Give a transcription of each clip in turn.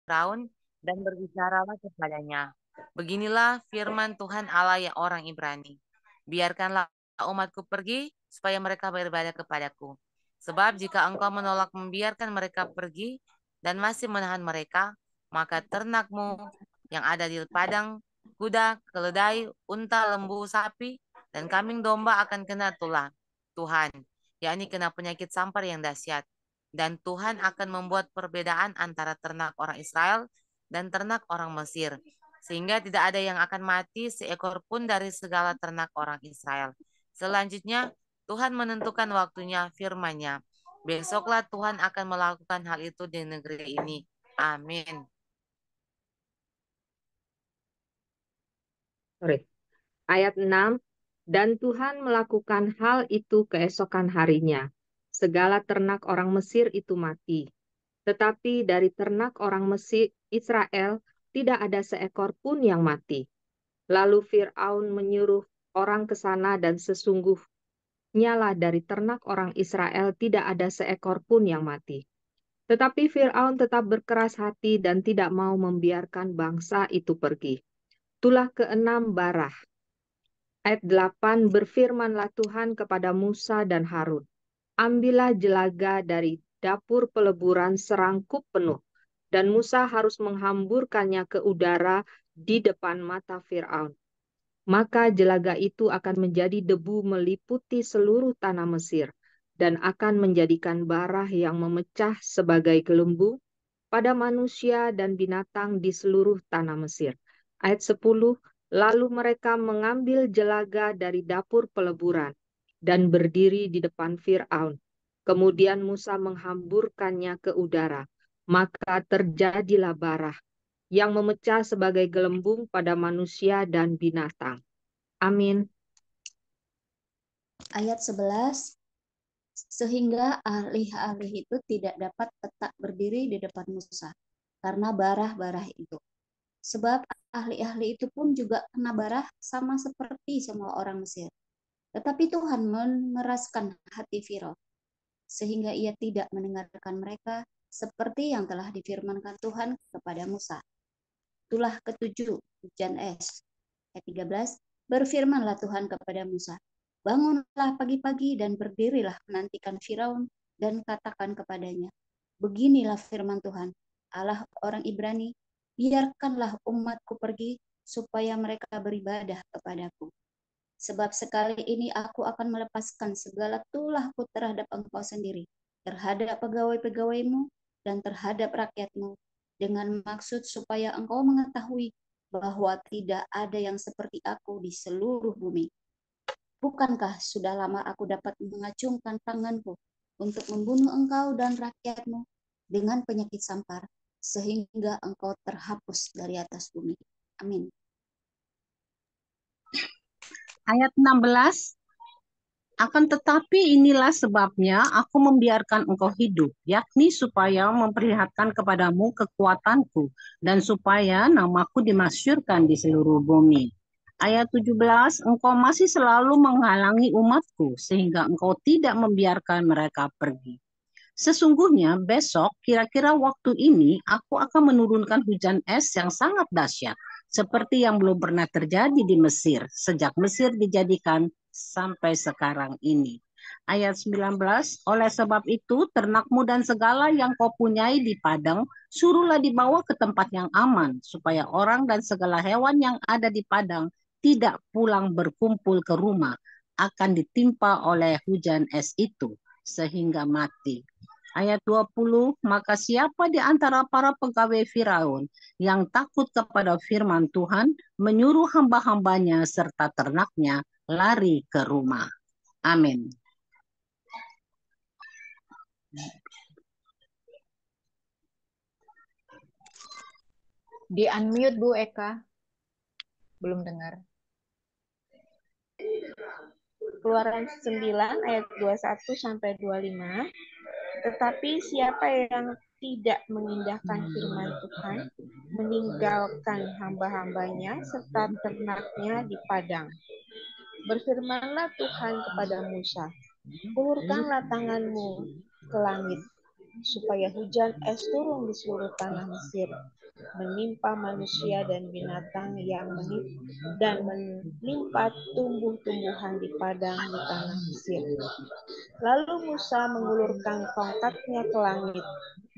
Firaun dan berbicaralah kepadanya. Beginilah firman Tuhan Allah yang orang Ibrani. Biarkanlah umatku pergi supaya mereka beribadah kepadaku. Sebab jika engkau menolak membiarkan mereka pergi dan masih menahan mereka, maka ternakmu yang ada di padang, kuda, keledai, unta, lembu, sapi, dan kambing domba akan kena tulah Tuhan, yakni kena penyakit sampar yang dahsyat. Dan Tuhan akan membuat perbedaan antara ternak orang Israel dan ternak orang Mesir, sehingga tidak ada yang akan mati seekor pun dari segala ternak orang Israel. Selanjutnya, Tuhan menentukan waktunya firman-Nya. Besoklah Tuhan akan melakukan hal itu di negeri ini. Amin. Ayat 6, dan Tuhan melakukan hal itu keesokan harinya. Segala ternak orang Mesir itu mati. Tetapi dari ternak orang Mesir Israel tidak ada seekor pun yang mati. Lalu Fir'aun menyuruh orang ke sana dan sesungguhnya lah dari ternak orang Israel tidak ada seekor pun yang mati. Tetapi Fir'aun tetap berkeras hati dan tidak mau membiarkan bangsa itu pergi. Tulah keenam Barah. Ayat 8, berfirmanlah Tuhan kepada Musa dan Harun, ambillah jelaga dari dapur peleburan serangkup penuh, dan Musa harus menghamburkannya ke udara di depan mata Fir'aun. Maka jelaga itu akan menjadi debu meliputi seluruh tanah Mesir, dan akan menjadikan barah yang memecah sebagai gelembung pada manusia dan binatang di seluruh tanah Mesir. Ayat 10, lalu mereka mengambil jelaga dari dapur peleburan dan berdiri di depan Fir'aun. Kemudian Musa menghamburkannya ke udara, maka terjadilah barah yang memecah sebagai gelembung pada manusia dan binatang. Amin. Ayat 11, sehingga ahli-ahli itu tidak dapat tetap berdiri di depan Musa karena barah-barah itu. Sebab ahli-ahli itu pun juga kena barah sama seperti semua orang Mesir. Tetapi Tuhan mengeraskan hati Firaun, sehingga ia tidak mendengarkan mereka seperti yang telah difirmankan Tuhan kepada Musa. Itulah ketujuh, hujan es. Ayat 13, berfirmanlah Tuhan kepada Musa, bangunlah pagi-pagi dan berdirilah menantikan Firaun dan katakan kepadanya, beginilah firman Tuhan, Allah orang Ibrani, biarkanlah umatku pergi supaya mereka beribadah kepadaku. Sebab sekali ini aku akan melepaskan segala tulahku terhadap engkau sendiri, terhadap pegawai-pegawaimu dan terhadap rakyatmu, dengan maksud supaya engkau mengetahui bahwa tidak ada yang seperti aku di seluruh bumi. Bukankah sudah lama aku dapat mengacungkan tanganku untuk membunuh engkau dan rakyatmu dengan penyakit sampar, sehingga engkau terhapus dari atas bumi. Amin. Ayat 16, akan tetapi inilah sebabnya aku membiarkan engkau hidup, yakni supaya memperlihatkan kepadamu kekuatanku, dan supaya namaku dimasyhurkan di seluruh bumi. Ayat 17, engkau masih selalu menghalangi umatku, sehingga engkau tidak membiarkan mereka pergi. Sesungguhnya besok, kira-kira waktu ini, aku akan menurunkan hujan es yang sangat dahsyat, seperti yang belum pernah terjadi di Mesir, sejak Mesir dijadikan sampai sekarang ini. Ayat 19, oleh sebab itu ternakmu dan segala yang kau punyai di padang, suruhlah dibawa ke tempat yang aman, supaya orang dan segala hewan yang ada di padang tidak pulang berkumpul ke rumah, akan ditimpa oleh hujan es itu, sehingga mati. Ayat 20, maka siapa di antara para pegawai Firaun yang takut kepada firman Tuhan, menyuruh hamba-hambanya serta ternaknya lari ke rumah. Amin. Di unmute Bu Eka. Belum dengar. Keluaran 9 ayat 21 sampai 25. Tetapi siapa yang tidak mengindahkan firman Tuhan, meninggalkan hamba-hambanya serta ternaknya di padang. Berfirmanlah Tuhan kepada Musa, ulurkanlah tanganmu ke langit, supaya hujan es turun di seluruh tanah Mesir, menimpa manusia dan binatang dan menimpa tumbuh-tumbuhan di padang di tanah Mesir. Lalu Musa mengulurkan tongkatnya ke langit,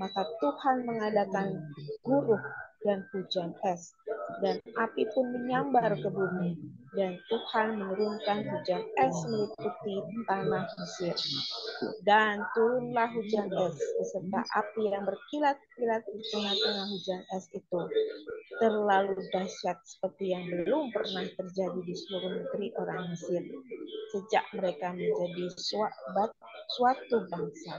maka Tuhan mengadakan guruh dan hujan es, dan api pun menyambar ke bumi, dan Tuhan menurunkan hujan es meliputi tanah Mesir. Dan turunlah hujan es beserta api yang berkilat-kilat di tengah-tengah hujan es itu. Terlalu dahsyat seperti yang belum pernah terjadi di seluruh negeri orang Mesir sejak mereka menjadi suatu bangsa.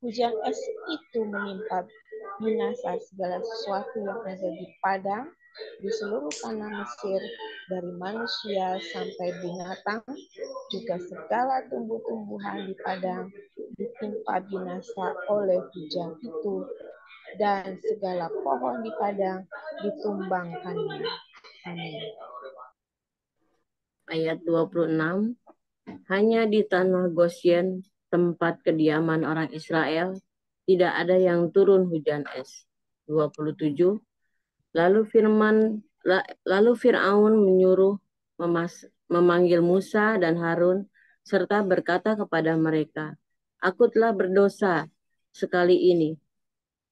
Hujan es itu menimpa binasa segala sesuatu yang ada di padang di seluruh tanah Mesir, dari manusia sampai binatang, juga segala tumbuh-tumbuhan di padang ditimpa binasa oleh hujan itu, dan segala pohon di padang ditumbangkannya. Amin. Ayat 26, hanya di tanah Gosyen, tempat kediaman orang Israel, tidak ada yang turun hujan es. 27, lalu Fir'aun menyuruh memanggil Musa dan Harun, serta berkata kepada mereka, aku telah berdosa sekali ini.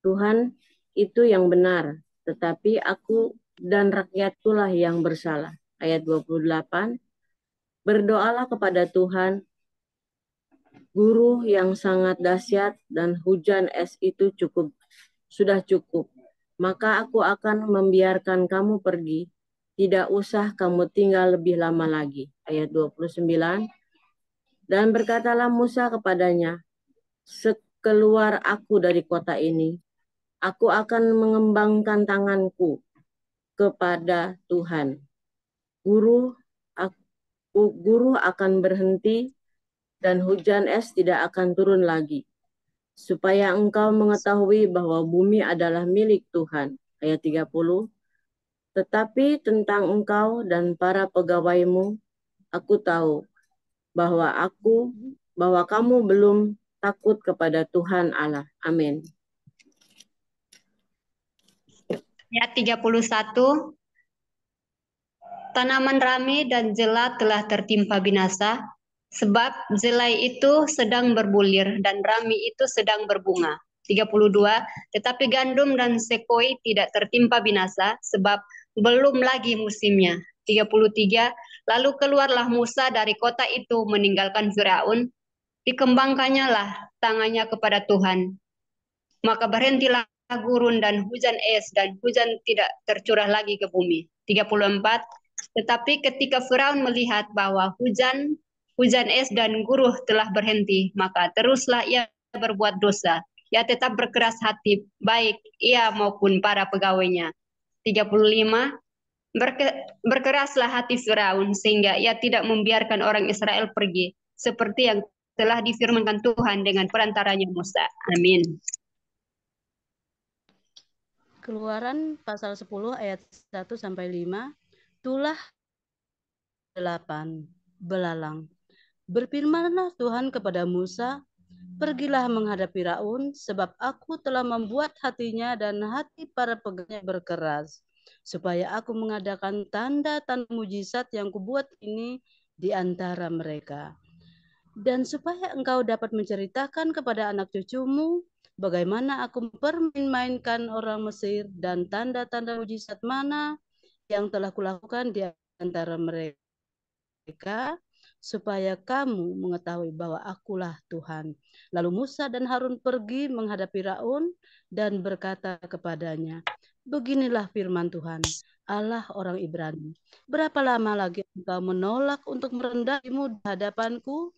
Tuhan itu yang benar, tetapi aku dan rakyatkulah yang bersalah. Ayat 28, berdoalah kepada Tuhan, guru yang sangat dahsyat, dan hujan es itu sudah cukup. Maka aku akan membiarkan kamu pergi, tidak usah kamu tinggal lebih lama lagi. Ayat 29, dan berkatalah Musa kepadanya, sekeluar aku dari kota ini, aku akan mengembangkan tanganku kepada Tuhan. Guru akan berhenti dan hujan es tidak akan turun lagi, supaya engkau mengetahui bahwa bumi adalah milik Tuhan. Ayat 30, tetapi tentang engkau dan para pegawaimu, aku tahu bahwa kamu belum takut kepada Tuhan Allah. Amin. Ayat 31, tanaman rami dan jela telah tertimpa binasa, sebab jelai itu sedang berbulir dan rami itu sedang berbunga. 32, tetapi gandum dan sekoi tidak tertimpa binasa, sebab belum lagi musimnya. 33, lalu keluarlah Musa dari kota itu meninggalkan Firaun, dikembangkannya lah tangannya kepada Tuhan. Maka berhentilah gurun dan hujan es, dan hujan tidak tercurah lagi ke bumi. 34, tetapi ketika Firaun melihat bahwa hujan es dan guruh telah berhenti, maka teruslah ia berbuat dosa. Ia tetap berkeras hati, baik ia maupun para pegawainya. 35, berkeraslah hati Firaun sehingga ia tidak membiarkan orang Israel pergi, seperti yang telah difirmankan Tuhan dengan perantaranya Musa. Amin. Keluaran pasal 10 ayat 1 sampai 5. Tulah 8. Belalang. Berfirmanlah Tuhan kepada Musa, pergilah menghadap Firaun, sebab aku telah membuat hatinya dan hati para pegawainya berkeras, supaya aku mengadakan tanda-tanda mujizat yang kubuat ini di antara mereka. Dan supaya engkau dapat menceritakan kepada anak cucumu bagaimana aku mempermainkan orang Mesir dan tanda-tanda mujizat mana yang telah kulakukan di antara mereka, supaya kamu mengetahui bahwa akulah Tuhan. Lalu Musa dan Harun pergi menghadap Firaun dan berkata kepadanya, beginilah firman Tuhan, Allah orang Ibrani, berapa lama lagi engkau menolak untuk merendah dirimu di hadapanku?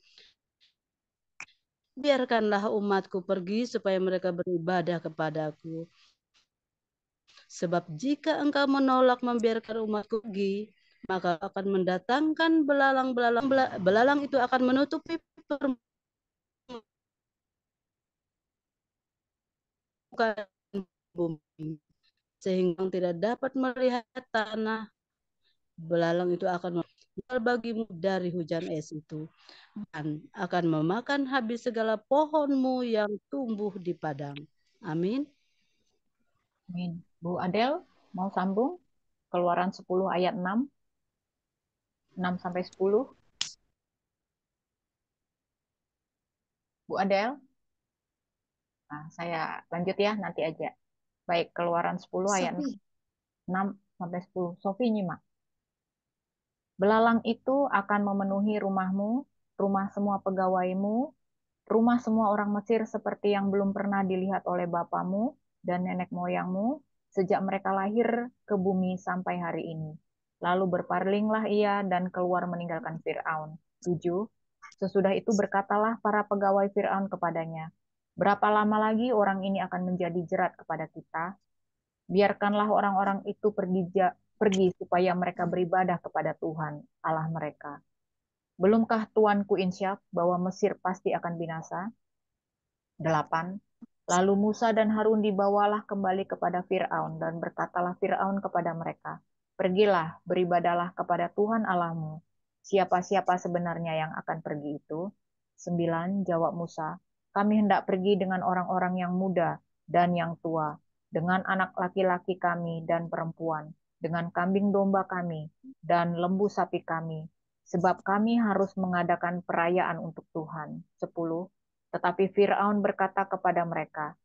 Biarkanlah umatku pergi supaya mereka beribadah kepadaku. Sebab jika engkau menolak membiarkan umatku pergi, maka akan mendatangkan belalang-belalang. Belalang itu akan menutupi permukaan bumi, sehingga tidak dapat melihat tanah. Belalang itu akan tinggal bagimu dari hujan es itu, dan akan memakan habis segala pohonmu yang tumbuh di padang. Amin. Amin. Bu Adel, mau sambung? Keluaran 10 ayat 6 sampai 10. Bu Adel? Nah, saya lanjut ya, nanti aja. Baik, Keluaran 10 ayat Sophie, 6 sampai 10. Sofi nyimak. Belalang itu akan memenuhi rumahmu, rumah semua pegawaimu, rumah semua orang Mesir seperti yang belum pernah dilihat oleh bapamu dan nenek moyangmu sejak mereka lahir ke bumi sampai hari ini. Lalu berpalinglah ia dan keluar meninggalkan Fir'aun. 7. Sesudah itu berkatalah para pegawai Fir'aun kepadanya, berapa lama lagi orang ini akan menjadi jerat kepada kita? Biarkanlah orang-orang itu pergi supaya mereka beribadah kepada Tuhan Allah mereka. Belumkah Tuanku insyak bahwa Mesir pasti akan binasa? 8. Lalu Musa dan Harun dibawalah kembali kepada Fir'aun dan berkatalah Fir'aun kepada mereka, pergilah, beribadalah kepada Tuhan Allahmu. Siapa-siapa sebenarnya yang akan pergi itu? 9. Jawab Musa, kami hendak pergi dengan orang-orang yang muda dan yang tua, dengan anak laki-laki kami dan perempuan, dengan kambing domba kami dan lembu sapi kami, sebab kami harus mengadakan perayaan untuk Tuhan. 10. Tetapi Fir'aun berkata kepada mereka,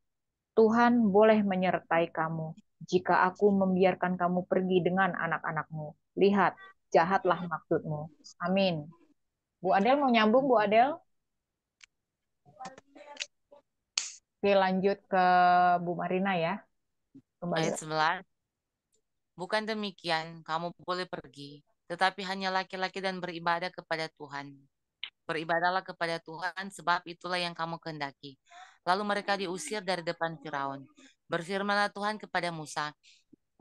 Tuhan boleh menyertai kamu jika aku membiarkan kamu pergi dengan anak-anakmu. Lihat, jahatlah maksudmu. Amin. Bu Adel mau nyambung, Bu Adel? Oke, lanjut ke Bu Marina ya. Kembali. Ayat 11. Bukan demikian, kamu boleh pergi, tetapi hanya laki-laki dan beribadah kepada Tuhan. Beribadahlah kepada Tuhan, sebab itulah yang kamu kehendaki. Lalu mereka diusir dari depan Firaun. Berfirmanlah Tuhan kepada Musa,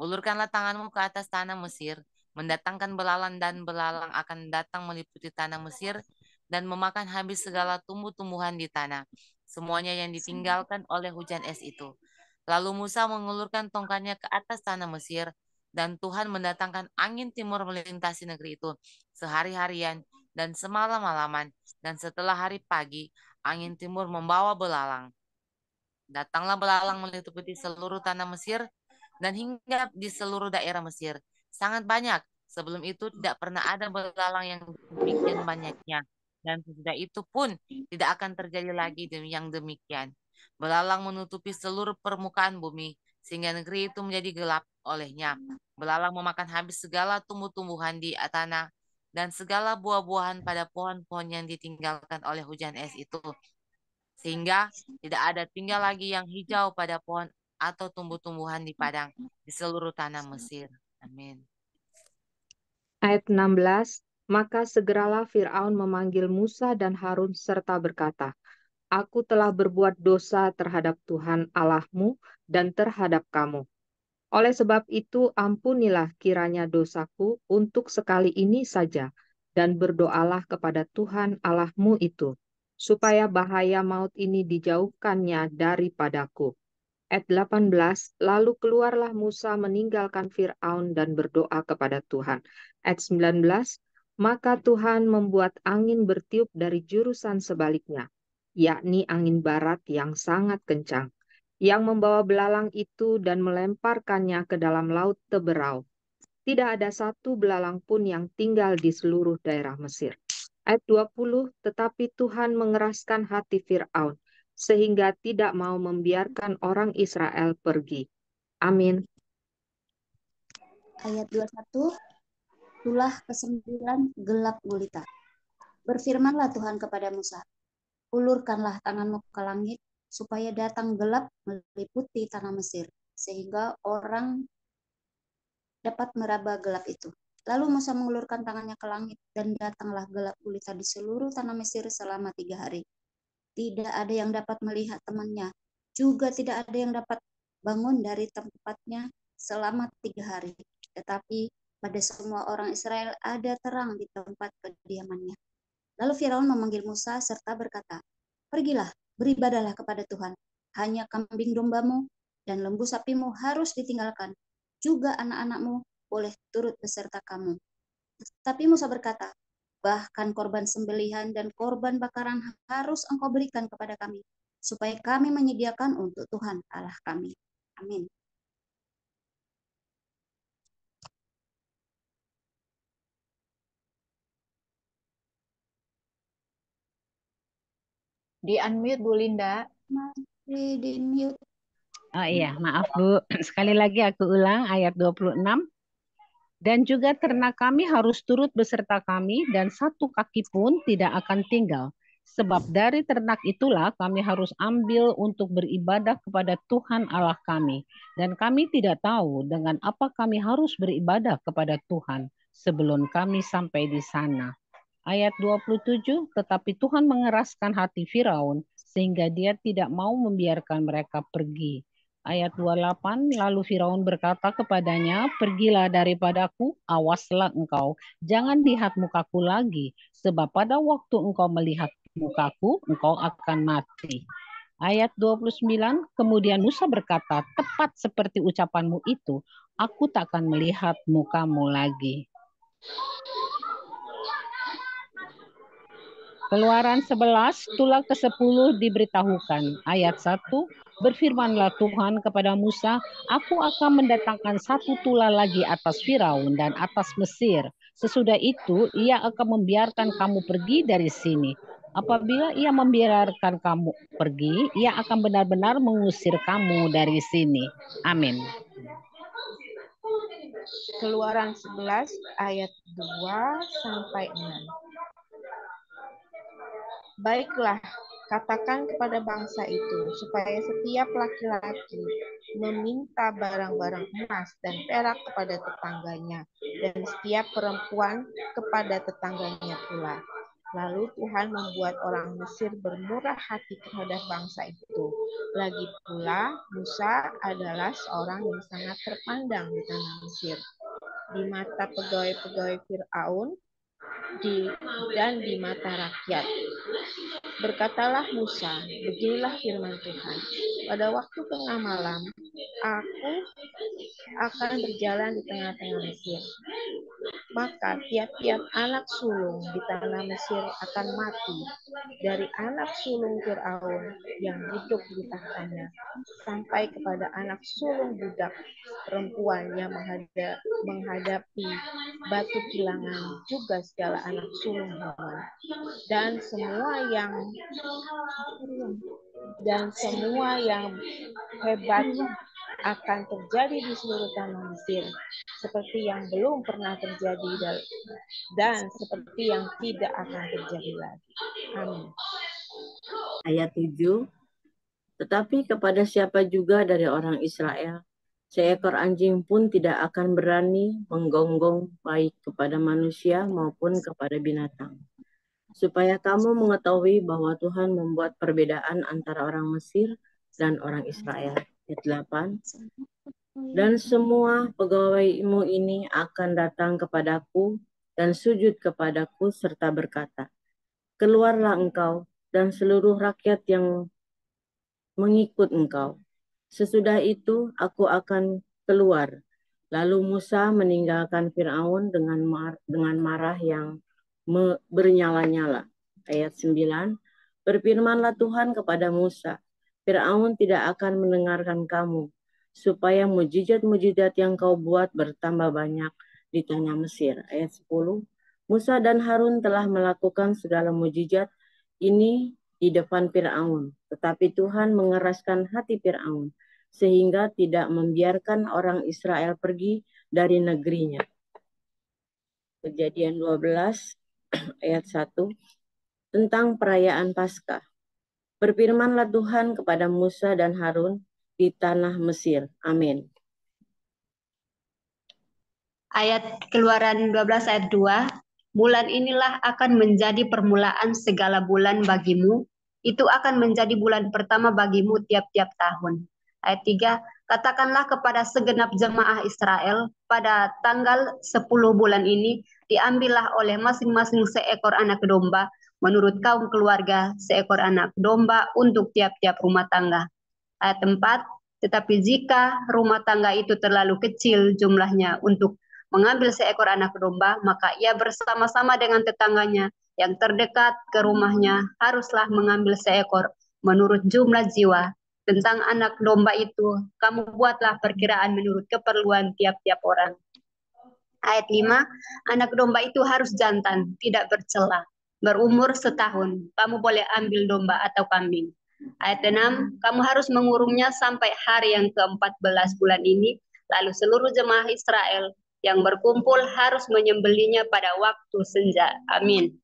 ulurkanlah tanganmu ke atas tanah Mesir, mendatangkan belalang dan belalang akan datang meliputi tanah Mesir dan memakan habis segala tumbuh-tumbuhan di tanah, semuanya yang ditinggalkan oleh hujan es itu. Lalu Musa mengulurkan tongkatnya ke atas tanah Mesir, dan Tuhan mendatangkan angin timur melintasi negeri itu sehari-harian dan semalam-malaman, dan setelah hari pagi, angin timur membawa belalang. Datanglah belalang meliputi seluruh tanah Mesir dan hinggap di seluruh daerah Mesir. Sangat banyak. Sebelum itu tidak pernah ada belalang yang demikian banyaknya. Dan sesudah itu pun tidak akan terjadi lagi yang demikian. Belalang menutupi seluruh permukaan bumi, sehingga negeri itu menjadi gelap olehnya. Belalang memakan habis segala tumbuh-tumbuhan di tanah dan segala buah-buahan pada pohon-pohon yang ditinggalkan oleh hujan es itu. Sehingga tidak ada tinggal lagi yang hijau pada pohon atau tumbuh-tumbuhan di padang di seluruh tanah Mesir. Amin. Ayat 16, maka segeralah Fir'aun memanggil Musa dan Harun serta berkata, Aku telah berbuat dosa terhadap Tuhan Allahmu dan terhadap kamu. Oleh sebab itu ampunilah kiranya dosaku untuk sekali ini saja, dan berdoalah kepada Tuhan Allahmu itu, supaya bahaya maut ini dijauhkannya daripadaku. Ayat 18, lalu keluarlah Musa meninggalkan Fir'aun dan berdoa kepada Tuhan. Ayat 19, maka Tuhan membuat angin bertiup dari jurusan sebaliknya, yakni angin barat yang sangat kencang, yang membawa belalang itu dan melemparkannya ke dalam laut Teberau. Tidak ada satu belalang pun yang tinggal di seluruh daerah Mesir. Ayat 20, tetapi Tuhan mengeraskan hati Fir'aun, sehingga tidak mau membiarkan orang Israel pergi. Amin. Ayat 21, tulah ke-9 gelap gulita. Berfirmanlah Tuhan kepada Musa, ulurkanlah tanganmu ke langit, supaya datang gelap meliputi tanah Mesir, sehingga orang dapat meraba gelap itu. Lalu Musa mengulurkan tangannya ke langit, dan datanglah gelap gulita di seluruh tanah Mesir selama 3 hari. Tidak ada yang dapat melihat temannya, juga tidak ada yang dapat bangun dari tempatnya selama 3 hari. Tetapi pada semua orang Israel ada terang di tempat kediamannya. Lalu Firaun memanggil Musa serta berkata, pergilah, beribadahlah kepada Tuhan. Hanya kambing dombamu dan lembu sapimu harus ditinggalkan. Juga anak-anakmu boleh turut beserta kamu. Tapi Musa berkata, bahkan korban sembelihan dan korban bakaran harus engkau berikan kepada kami, supaya kami menyediakan untuk Tuhan Allah kami. Amin. Di unmute Bu Linda. Masih di mute. Oh iya, maaf Bu. Sekali lagi aku ulang ayat 26. Dan juga ternak kami harus turut beserta kami dan satu kaki pun tidak akan tinggal. Sebab dari ternak itulah kami harus ambil untuk beribadah kepada Tuhan Allah kami. Dan kami tidak tahu dengan apa kami harus beribadah kepada Tuhan sebelum kami sampai di sana. Ayat 27, tetapi Tuhan mengeraskan hati Firaun sehingga dia tidak mau membiarkan mereka pergi. Ayat 28, lalu Firaun berkata kepadanya, pergilah daripadaku, awaslah engkau, jangan lihat mukaku lagi, sebab pada waktu engkau melihat mukaku, engkau akan mati. Ayat 29, kemudian Musa berkata, tepat seperti ucapanmu itu, aku tak akan melihat mukamu lagi. Keluaran 11, tulah ke-10 diberitahukan. Ayat 1, berfirmanlah Tuhan kepada Musa, aku akan mendatangkan satu tulah lagi atas Firaun dan atas Mesir. Sesudah itu, ia akan membiarkan kamu pergi dari sini. Apabila ia membiarkan kamu pergi, ia akan benar-benar mengusir kamu dari sini. Amin. Keluaran 11 ayat 2 sampai 6. Baiklah, katakan kepada bangsa itu, supaya setiap laki-laki meminta barang-barang emas dan perak kepada tetangganya, dan setiap perempuan kepada tetangganya pula. Lalu Tuhan membuat orang Mesir bermurah hati terhadap bangsa itu. Lagi pula, Musa adalah seorang yang sangat terpandang di tanah Mesir, di mata pegawai-pegawai Firaun, dan di mata rakyat. Berkatalah Musa, beginilah firman Tuhan. Pada waktu tengah malam, aku akan berjalan di tengah-tengah Mesir. Maka tiap-tiap anak sulung di tanah Mesir akan mati, dari anak sulung Firaun yang duduk di tahtanya, sampai kepada anak sulung budak perempuan yang menghadapi batu kilangan, juga segala anak sulung hewan. Dan semua yang hebat akan terjadi di seluruh tanah Mesir, seperti yang belum pernah terjadi dan seperti yang tidak akan terjadi lagi. Amin. Ayat 7, tetapi kepada siapa juga dari orang Israel, seekor anjing pun tidak akan berani menggonggong baik kepada manusia maupun kepada binatang. Supaya kamu mengetahui bahwa Tuhan membuat perbedaan antara orang Mesir dan orang Israel. Ayat 8, dan semua pegawaimu ini akan datang kepadaku dan sujud kepadaku serta berkata, keluarlah engkau dan seluruh rakyat yang mengikut engkau. Sesudah itu aku akan keluar. Lalu Musa meninggalkan Firaun dengan marah yang bernyala-nyala. Ayat 9, berfirmanlah Tuhan kepada Musa, Firaun tidak akan mendengarkan kamu, supaya mujizat-mujizat yang kau buat bertambah banyak di tanah Mesir. Ayat 10, Musa dan Harun telah melakukan segala mujizat ini di depan Firaun, tetapi Tuhan mengeraskan hati Firaun, sehingga tidak membiarkan orang Israel pergi dari negerinya. Kejadian 12 ayat 1, tentang perayaan Paskah. Berfirmanlah Tuhan kepada Musa dan Harun di tanah Mesir. Amin. Ayat Keluaran 12 ayat 2, bulan inilah akan menjadi permulaan segala bulan bagimu, itu akan menjadi bulan pertama bagimu tiap-tiap tahun. Ayat 3, katakanlah kepada segenap jemaah Israel, pada tanggal 10 bulan ini, diambillah oleh masing-masing seekor anak domba, menurut kaum keluarga seekor anak domba untuk tiap-tiap rumah tangga. Ayat 4, tetapi jika rumah tangga itu terlalu kecil jumlahnya untuk mengambil seekor anak domba, maka ia bersama-sama dengan tetangganya yang terdekat ke rumahnya haruslah mengambil seekor menurut jumlah jiwa. Tentang anak domba itu, kamu buatlah perkiraan menurut keperluan tiap-tiap orang. Ayat 5, anak domba itu harus jantan, tidak bercela, berumur setahun. Kamu boleh ambil domba atau kambing. Ayat 6, kamu harus mengurungnya sampai hari yang ke-14 bulan ini, lalu seluruh jemaah Israel yang berkumpul harus menyembelinya pada waktu senja. Amin.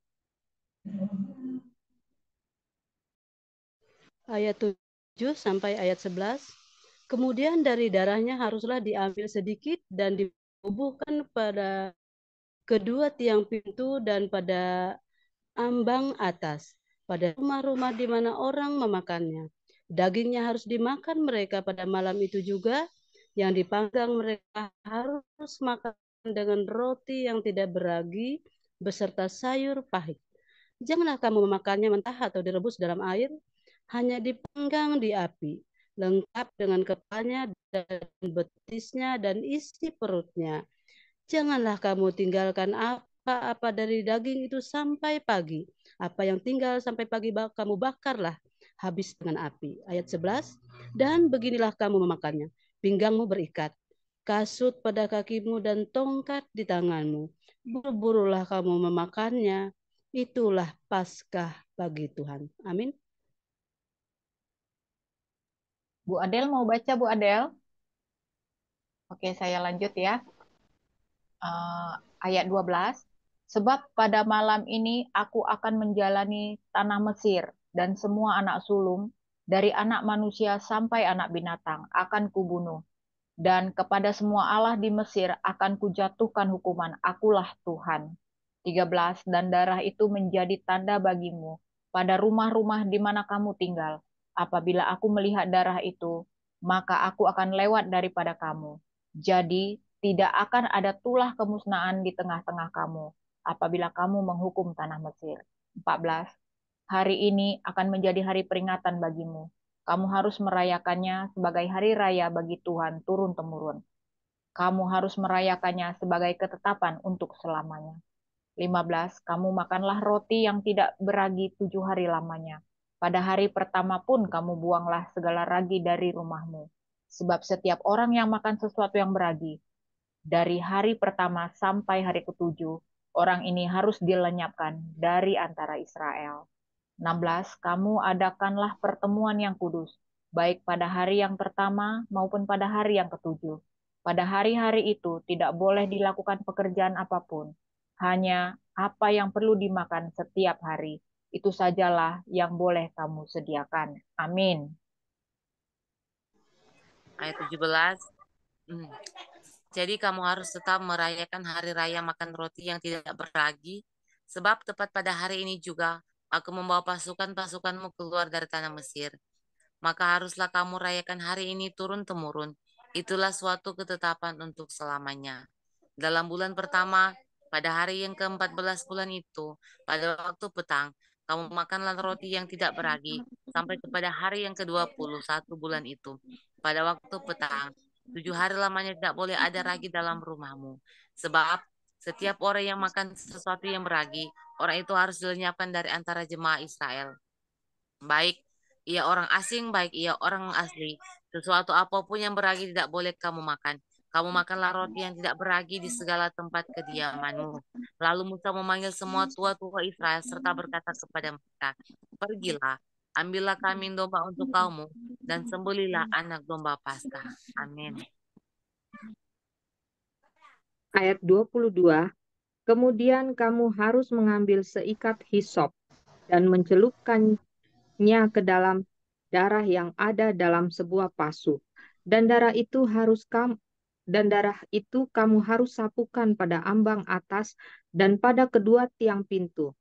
Ayat 7 sampai ayat 11. Kemudian dari darahnya haruslah diambil sedikit dan dibubuhkan pada kedua tiang pintu dan pada ambang atas, pada rumah-rumah di mana orang memakannya. Dagingnya harus dimakan mereka pada malam itu juga. Yang dipanggang mereka harus makan dengan roti yang tidak beragi beserta sayur pahit. Janganlah kamu memakannya mentah atau direbus dalam air, hanya dipanggang di api, lengkap dengan kepalanya dan betisnya dan isi perutnya. Janganlah kamu tinggalkan apa-apa dari daging itu sampai pagi. Apa yang tinggal sampai pagi kamu bakarlah habis dengan api. Ayat 11, dan beginilah kamu memakannya. Pinggangmu berikat, kasut pada kakimu dan tongkat di tanganmu. Buru-burulah kamu memakannya. Itulah Paskah bagi Tuhan. Amin. Bu Adel mau baca, Bu Adel? Oke, saya lanjut ya. Ayat 12. Sebab pada malam ini aku akan menjalani tanah Mesir, dan semua anak sulung, dari anak manusia sampai anak binatang, akan kubunuh. Dan kepada semua Allah di Mesir akan kujatuhkan hukuman, akulah Tuhan. 13. Dan darah itu menjadi tanda bagimu pada rumah-rumah di mana kamu tinggal. Apabila aku melihat darah itu, maka aku akan lewat daripada kamu. Jadi tidak akan ada tulah kemusnahan di tengah-tengah kamu apabila kamu menghukum tanah Mesir. 14. Hari ini akan menjadi hari peringatan bagimu. Kamu harus merayakannya sebagai hari raya bagi Tuhan turun-temurun. Kamu harus merayakannya sebagai ketetapan untuk selamanya. 15. Kamu makanlah roti yang tidak beragi 7 hari lamanya. Pada hari pertama pun kamu buanglah segala ragi dari rumahmu. Sebab setiap orang yang makan sesuatu yang beragi, dari hari pertama sampai hari ketujuh, orang ini harus dilenyapkan dari antara Israel. 16. Kamu adakanlah pertemuan yang kudus, baik pada hari yang pertama maupun pada hari yang ketujuh. Pada hari-hari itu tidak boleh dilakukan pekerjaan apapun, hanya apa yang perlu dimakan setiap hari. Itu sajalah yang boleh kamu sediakan. Amin. Ayat 17. Jadi kamu harus tetap merayakan hari raya makan roti yang tidak beragi, sebab tepat pada hari ini juga aku membawa pasukan-pasukanmu keluar dari tanah Mesir. Maka haruslah kamu rayakan hari ini turun-temurun. Itulah suatu ketetapan untuk selamanya. Dalam bulan pertama, pada hari yang ke-14 bulan itu, pada waktu petang, kamu makanlah roti yang tidak beragi, sampai kepada hari yang ke-21 bulan itu. Pada waktu petang, 7 hari lamanya tidak boleh ada ragi dalam rumahmu. Sebab setiap orang yang makan sesuatu yang beragi, orang itu harus dilenyapkan dari antara jemaah Israel. Baik ia orang asing, baik ia orang asli. Sesuatu apapun yang beragi tidak boleh kamu makan. Kamu makanlah roti yang tidak beragi di segala tempat kediamanmu. Lalu Musa memanggil semua tua-tua Israel serta berkata kepada mereka, pergilah, ambillah kambing domba untuk kaummu, dan sembelilah anak domba Paskah. Amin. Ayat 22, kemudian kamu harus mengambil seikat hisop dan mencelupkannya ke dalam darah yang ada dalam sebuah pasu. Dan darah itu kamu harus sapukan pada ambang atas dan pada kedua tiang pintu.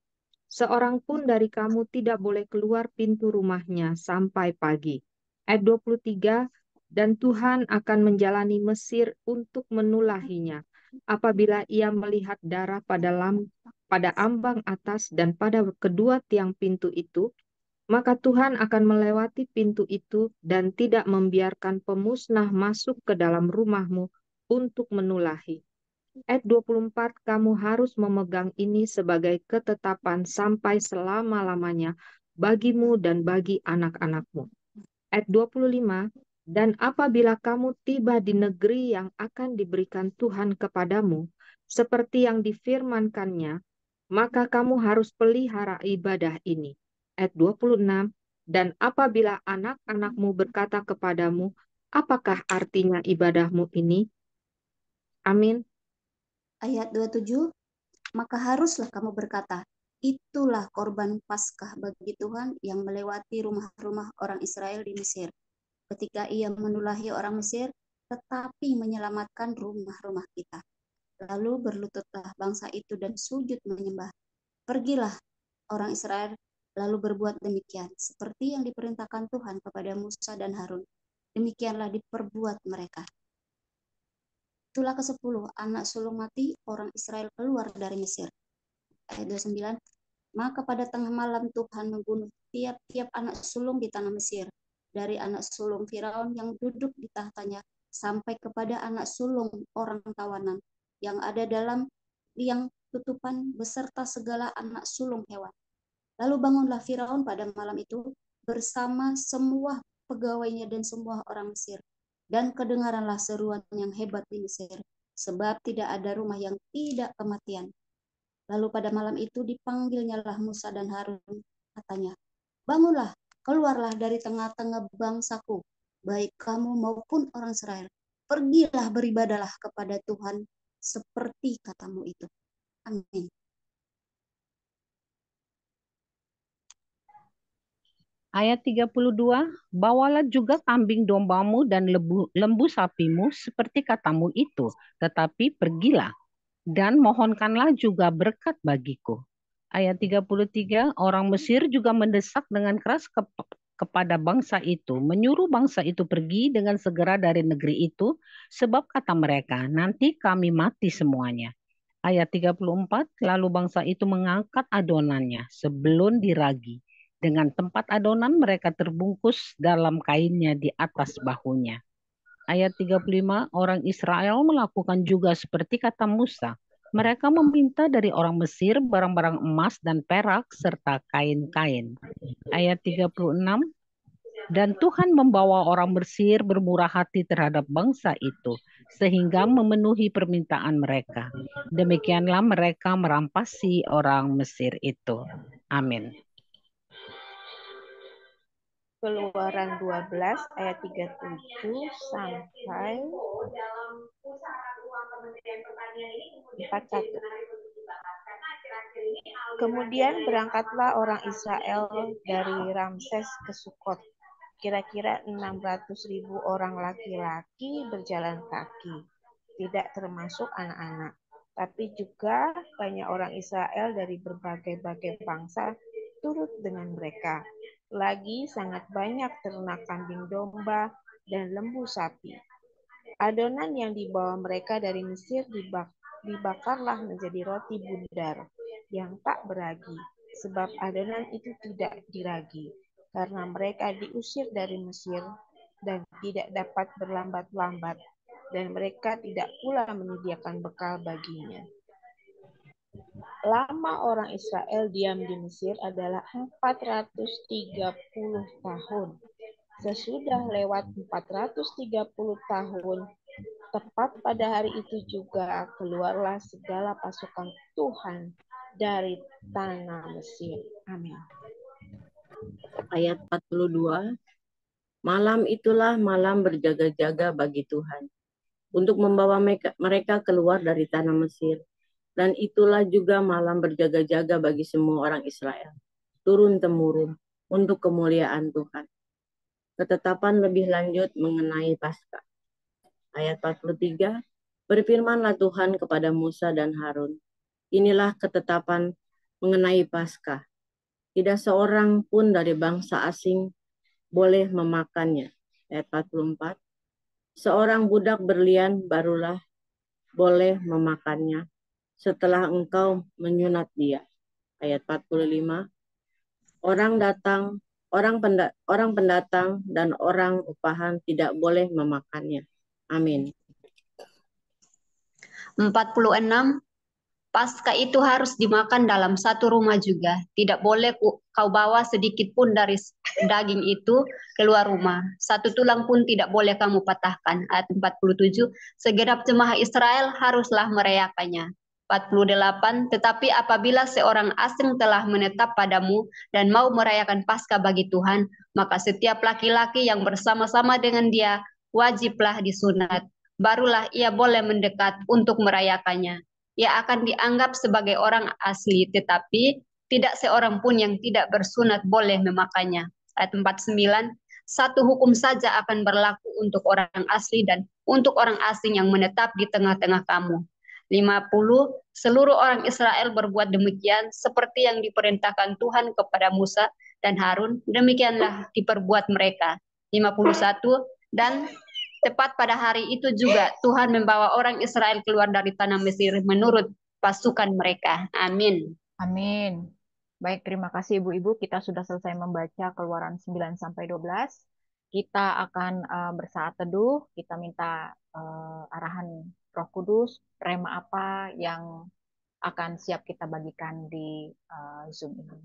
Seorang pun dari kamu tidak boleh keluar pintu rumahnya sampai pagi. Ayat 23, dan Tuhan akan menjalani Mesir untuk menulahinya. Apabila ia melihat darah pada ambang atas dan pada kedua tiang pintu itu, maka Tuhan akan melewati pintu itu dan tidak membiarkan pemusnah masuk ke dalam rumahmu untuk menulahi. Ayat 24, kamu harus memegang ini sebagai ketetapan sampai selama-lamanya bagimu dan bagi anak-anakmu. Ayat 25, dan apabila kamu tiba di negeri yang akan diberikan Tuhan kepadamu, seperti yang difirmankannya, maka kamu harus pelihara ibadah ini. Ayat 26, dan apabila anak-anakmu berkata kepadamu, apakah artinya ibadahmu ini? Amin. Ayat 27, maka haruslah kamu berkata, itulah korban Paskah bagi Tuhan yang melewati rumah-rumah orang Israel di Mesir, ketika ia menulahi orang Mesir, tetapi menyelamatkan rumah-rumah kita. Lalu berlututlah bangsa itu dan sujud menyembah. Pergilah orang Israel, lalu berbuat demikian, seperti yang diperintahkan Tuhan kepada Musa dan Harun. Demikianlah diperbuat mereka. Itulah ke-10, anak sulung mati, orang Israel keluar dari Mesir. Ayat 29, maka pada tengah malam Tuhan membunuh tiap-tiap anak sulung di tanah Mesir, dari anak sulung Firaun yang duduk di tahtanya, sampai kepada anak sulung orang tawanan yang ada dalam liang tutupan beserta segala anak sulung hewan. Lalu bangunlah Firaun pada malam itu bersama semua pegawainya dan semua orang Mesir. Dan kedengaranlah seruan yang hebat di Mesir, sebab tidak ada rumah yang tidak kematian. Lalu pada malam itu dipanggilnyalah Musa dan Harun, katanya, bangunlah, keluarlah dari tengah-tengah bangsaku, baik kamu maupun orang Israel. Pergilah beribadalah kepada Tuhan seperti katamu itu. Amin. Ayat 32, bawalah juga kambing dombamu dan lembu sapimu seperti katamu itu, tetapi pergilah dan mohonkanlah juga berkat bagiku. Ayat 33, orang Mesir juga mendesak dengan keras kepada bangsa itu, menyuruh bangsa itu pergi dengan segera dari negeri itu, sebab kata mereka, nanti kami mati semuanya. Ayat 34, lalu bangsa itu mengangkat adonannya sebelum diragi. Dengan tempat adonan mereka terbungkus dalam kainnya di atas bahunya. Ayat 35, orang Israel melakukan juga seperti kata Musa. Mereka meminta dari orang Mesir barang-barang emas dan perak serta kain-kain. Ayat 36, dan Tuhan membawa orang Mesir bermurah hati terhadap bangsa itu, sehingga memenuhi permintaan mereka. Demikianlah mereka merampasi orang Mesir itu. Amin. Keluaran 12 ayat 37 sampai 41. Kemudian berangkatlah orang Israel dari Ramses ke Sukot. Kira-kira 600.000 orang laki-laki berjalan kaki, tidak termasuk anak-anak. Tapi juga banyak orang Israel dari berbagai-bagai bangsa turut dengan mereka. Lagi sangat banyak ternak kambing domba dan lembu sapi. Adonan yang dibawa mereka dari Mesir dibakarlah menjadi roti bundar yang tak beragi, sebab adonan itu tidak diragi, karena mereka diusir dari Mesir dan tidak dapat berlambat-lambat, dan mereka tidak pula menyediakan bekal baginya. Lama orang Israel diam di Mesir adalah 430 tahun. Sesudah lewat 430 tahun, tepat pada hari itu juga keluarlah segala pasukan Tuhan dari tanah Mesir. Amin. Ayat 42, malam itulah malam berjaga-jaga bagi Tuhan, untuk membawa mereka keluar dari tanah Mesir. Dan itulah juga malam berjaga-jaga bagi semua orang Israel, turun-temurun, untuk kemuliaan Tuhan. Ketetapan lebih lanjut mengenai Paskah. Ayat 43, berfirmanlah Tuhan kepada Musa dan Harun, inilah ketetapan mengenai Paskah. Tidak seorang pun dari bangsa asing boleh memakannya. Ayat 44, seorang budak berlian barulah boleh memakannya setelah engkau menyunat dia. Ayat 45, orang pendatang dan orang upahan tidak boleh memakannya. Amin. 46. Paskah itu harus dimakan dalam satu rumah juga. Tidak boleh kau bawa sedikit pun dari daging itu keluar rumah. Satu tulang pun tidak boleh kamu patahkan. Ayat 47. Segenap jemaah Israel haruslah merayakannya. 48. Tetapi apabila seorang asing telah menetap padamu dan mau merayakan Paskah bagi Tuhan, maka setiap laki-laki yang bersama-sama dengan dia wajiblah disunat. Barulah ia boleh mendekat untuk merayakannya. Ia akan dianggap sebagai orang asli, tetapi tidak seorang pun yang tidak bersunat boleh memakannya. Ayat 49, satu hukum saja akan berlaku untuk orang asli dan untuk orang asing yang menetap di tengah-tengah kamu. 50, seluruh orang Israel berbuat demikian seperti yang diperintahkan Tuhan kepada Musa dan Harun, demikianlah diperbuat mereka. 51, dan tepat pada hari itu juga Tuhan membawa orang Israel keluar dari tanah Mesir menurut pasukan mereka. Amin. Amin. Baik, terima kasih Ibu-Ibu. Kita sudah selesai membaca Keluaran 9-12. Kita akan bersaat teduh. Kita minta arahan Roh Kudus, rema apa yang akan siap kita bagikan di Zoom ini.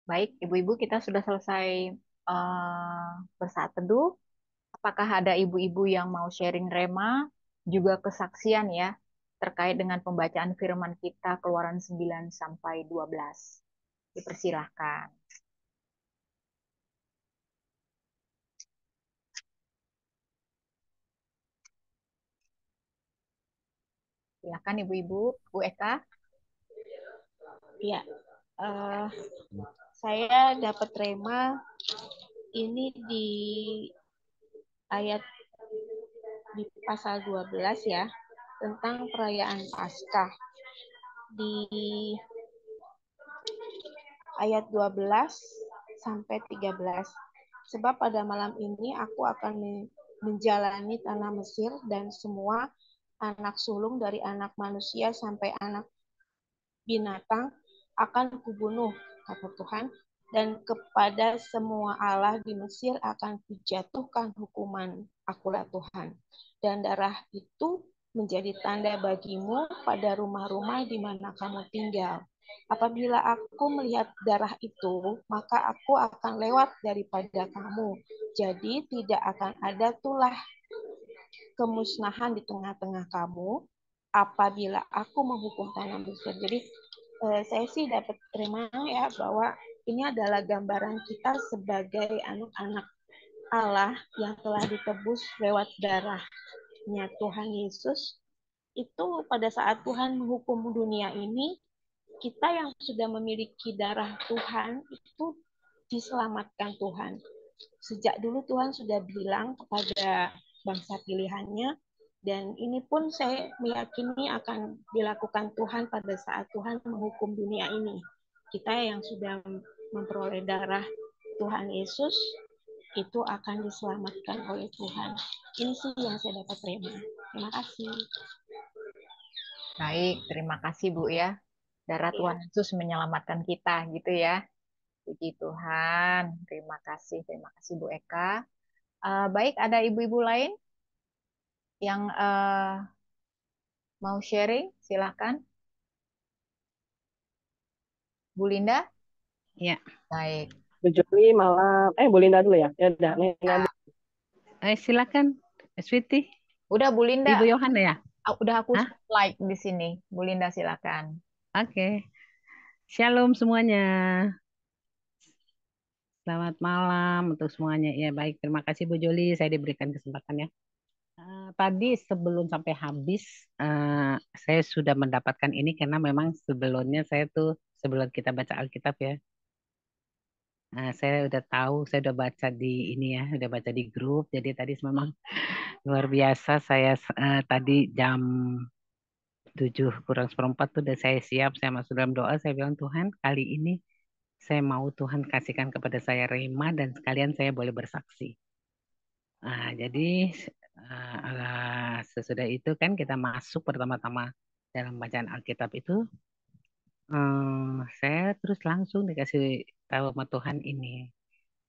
Baik, ibu-ibu kita sudah selesai bersaat teduh. Apakah ada ibu-ibu yang mau sharing rema, juga kesaksian ya, terkait dengan pembacaan firman kita Keluaran 9 sampai 12. Dipersilahkan. Silakan ibu-ibu, Bu Eka. Ya, saya dapat rema ini di ayat di pasal 12 ya, tentang perayaan Paskah. Di ayat 12 sampai 13. Sebab pada malam ini aku akan menjalani tanah Mesir dan semua anak sulung dari anak manusia sampai anak binatang akan kubunuh, kata Tuhan, dan kepada semua Allah di Mesir akan kujatuhkan hukuman, akulah Tuhan. Dan darah itu menjadi tanda bagimu pada rumah-rumah di mana kamu tinggal. Apabila aku melihat darah itu, maka aku akan lewat daripada kamu. Jadi tidak akan ada tulah kemusnahan di tengah-tengah kamu apabila aku menghukum tanah Mesir. Jadi saya sih dapat terima ya bahwa ini adalah gambaran kita sebagai anak-anak Allah yang telah ditebus lewat darahnya Tuhan Yesus. Itu pada saat Tuhan menghukum dunia ini, kita yang sudah memiliki darah Tuhan itu diselamatkan Tuhan. Sejak dulu Tuhan sudah bilang kepada bangsa pilihannya, dan ini pun saya meyakini akan dilakukan Tuhan pada saat Tuhan menghukum dunia ini. Kita yang sudah memperoleh darah Tuhan Yesus itu akan diselamatkan oleh Tuhan. Ini sih yang saya dapat terima. Terima kasih. Baik, terima kasih Bu ya. Darah Tuhan Yesus menyelamatkan kita gitu ya. Puji Tuhan. Terima kasih Bu Eka. Baik, ada ibu-ibu lain yang mau sharing? Silakan. Bu Linda? Ya. Baik. Bu Juli malam, Bu Linda dulu ya. Ya udah, silakan, Sweety. Udah Bu Linda. Ibu Yohana ya? Udah aku like di sini. Bu Linda silakan. Oke. Shalom semuanya. Selamat malam untuk semuanya. Ya baik, terima kasih Bu Juli. Saya diberikan kesempatan ya. Tadi sebelum sampai habis, saya sudah mendapatkan ini karena memang sebelumnya saya tuh sebelum kita baca Alkitab ya, saya udah tahu, saya udah baca di ini ya, udah baca di grup. Jadi tadi memang luar biasa. Saya tadi jam 7:45 tuh udah saya siap, saya masuk dalam doa. Saya bilang Tuhan, kali ini saya mau Tuhan kasihkan kepada saya rema dan sekalian saya boleh bersaksi. Jadi sesudah itu kan kita masuk pertama-tama dalam bacaan Alkitab itu, saya terus langsung dikasih tahu sama Tuhan ini.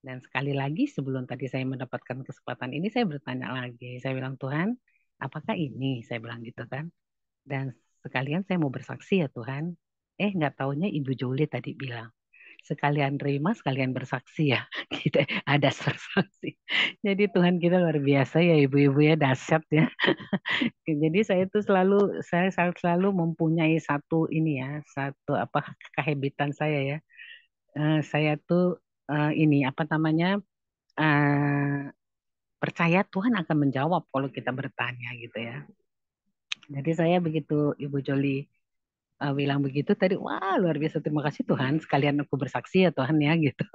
Dan sekali lagi sebelum tadi saya mendapatkan kesempatan ini, saya bertanya lagi. Saya bilang, Tuhan, apakah ini? Saya bilang gitu kan. Dan sekalian saya mau bersaksi ya Tuhan. Nggak taunya Ibu Juli tadi bilang, sekalian terima, sekalian bersaksi ya. Kita ada bersaksi. Jadi Tuhan kita luar biasa ya ibu-ibu ya, dahsyat ya. Jadi saya selalu mempunyai satu ini ya, satu kehebitan saya ya. Saya tuh ini apa namanya percaya Tuhan akan menjawab kalau kita bertanya gitu ya. Jadi saya begitu Ibu Joli bilang begitu tadi, wah luar biasa, terima kasih Tuhan, sekalian aku bersaksi ya Tuhan ya gitu.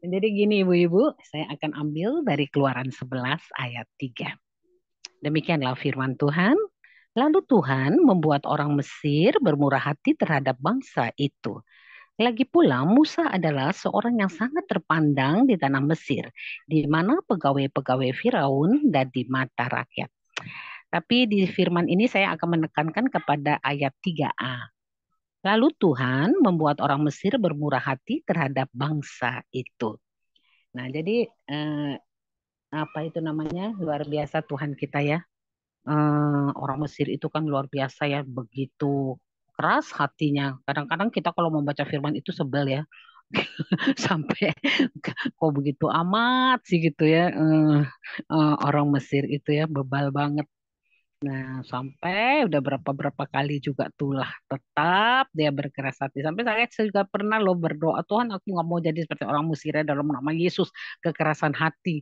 Jadi gini ibu-ibu, saya akan ambil dari Keluaran 11 ayat 3. Demikianlah firman Tuhan. Lalu Tuhan membuat orang Mesir bermurah hati terhadap bangsa itu. Lagi pula Musa adalah seorang yang sangat terpandang di tanah Mesir, di mana pegawai-pegawai Firaun dan di mata rakyat. Tapi di firman ini saya akan menekankan kepada ayat 3a. Lalu Tuhan membuat orang Mesir bermurah hati terhadap bangsa itu. Nah, jadi apa itu namanya? Luar biasa Tuhan kita ya. Orang Mesir itu kan luar biasa ya, begitu keras hatinya. Kadang-kadang kita kalau membaca firman itu sebel ya. Sampai kok begitu amat sih gitu ya, orang Mesir itu ya bebal banget. Nah, sampai udah berapa kali juga tulah tetap dia berkeras hati. Sampai saya juga pernah loh berdoa, Tuhan aku nggak mau jadi seperti orang Mesir ya, dalam nama Yesus, kekerasan hati.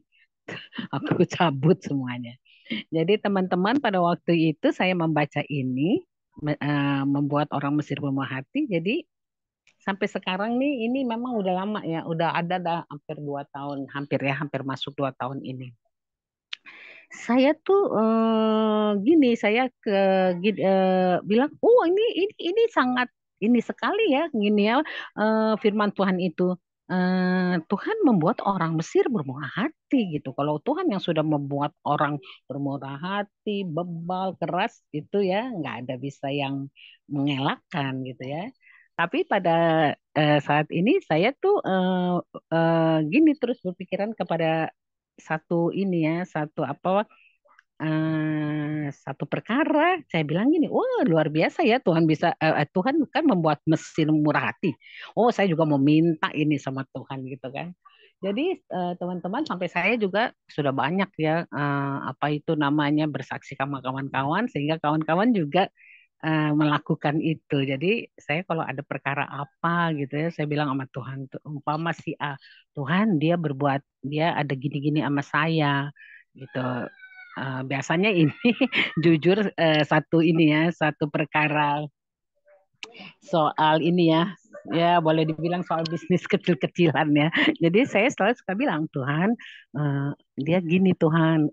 Aku cabut semuanya. Jadi teman-teman pada waktu itu saya membaca ini, membuat orang Mesir lemah hati. Jadi sampai sekarang nih ini memang udah lama ya, udah ada dah hampir 2 tahun, hampir masuk 2 tahun ini. Saya tuh gini, saya bilang, oh ini sangat ini sekali ya, gini ya, firman Tuhan itu. Tuhan membuat orang Mesir bermurah hati gitu. Kalau Tuhan yang sudah membuat orang bermurah hati, bebal, keras itu ya nggak ada bisa yang mengelakkan gitu ya. Tapi pada saat ini saya tuh gini terus berpikiran kepada satu ini ya, satu perkara. Saya bilang gini, wah luar biasa ya Tuhan bisa, Tuhan kan membuat mesin murah hati. Oh saya juga mau minta ini sama Tuhan gitu kan. Jadi teman-teman sampai saya juga sudah banyak ya, apa itu namanya, bersaksi sama kawan-kawan sehingga kawan-kawan juga melakukan itu. Jadi saya kalau ada perkara apa gitu ya, saya bilang sama Tuhan, umpama si A, Tuhan dia ada gini-gini sama saya gitu. Biasanya ini jujur, satu perkara soal ini ya, ya boleh dibilang soal bisnis kecil-kecilan ya. Jadi saya selalu suka bilang, Tuhan, dia gini Tuhan,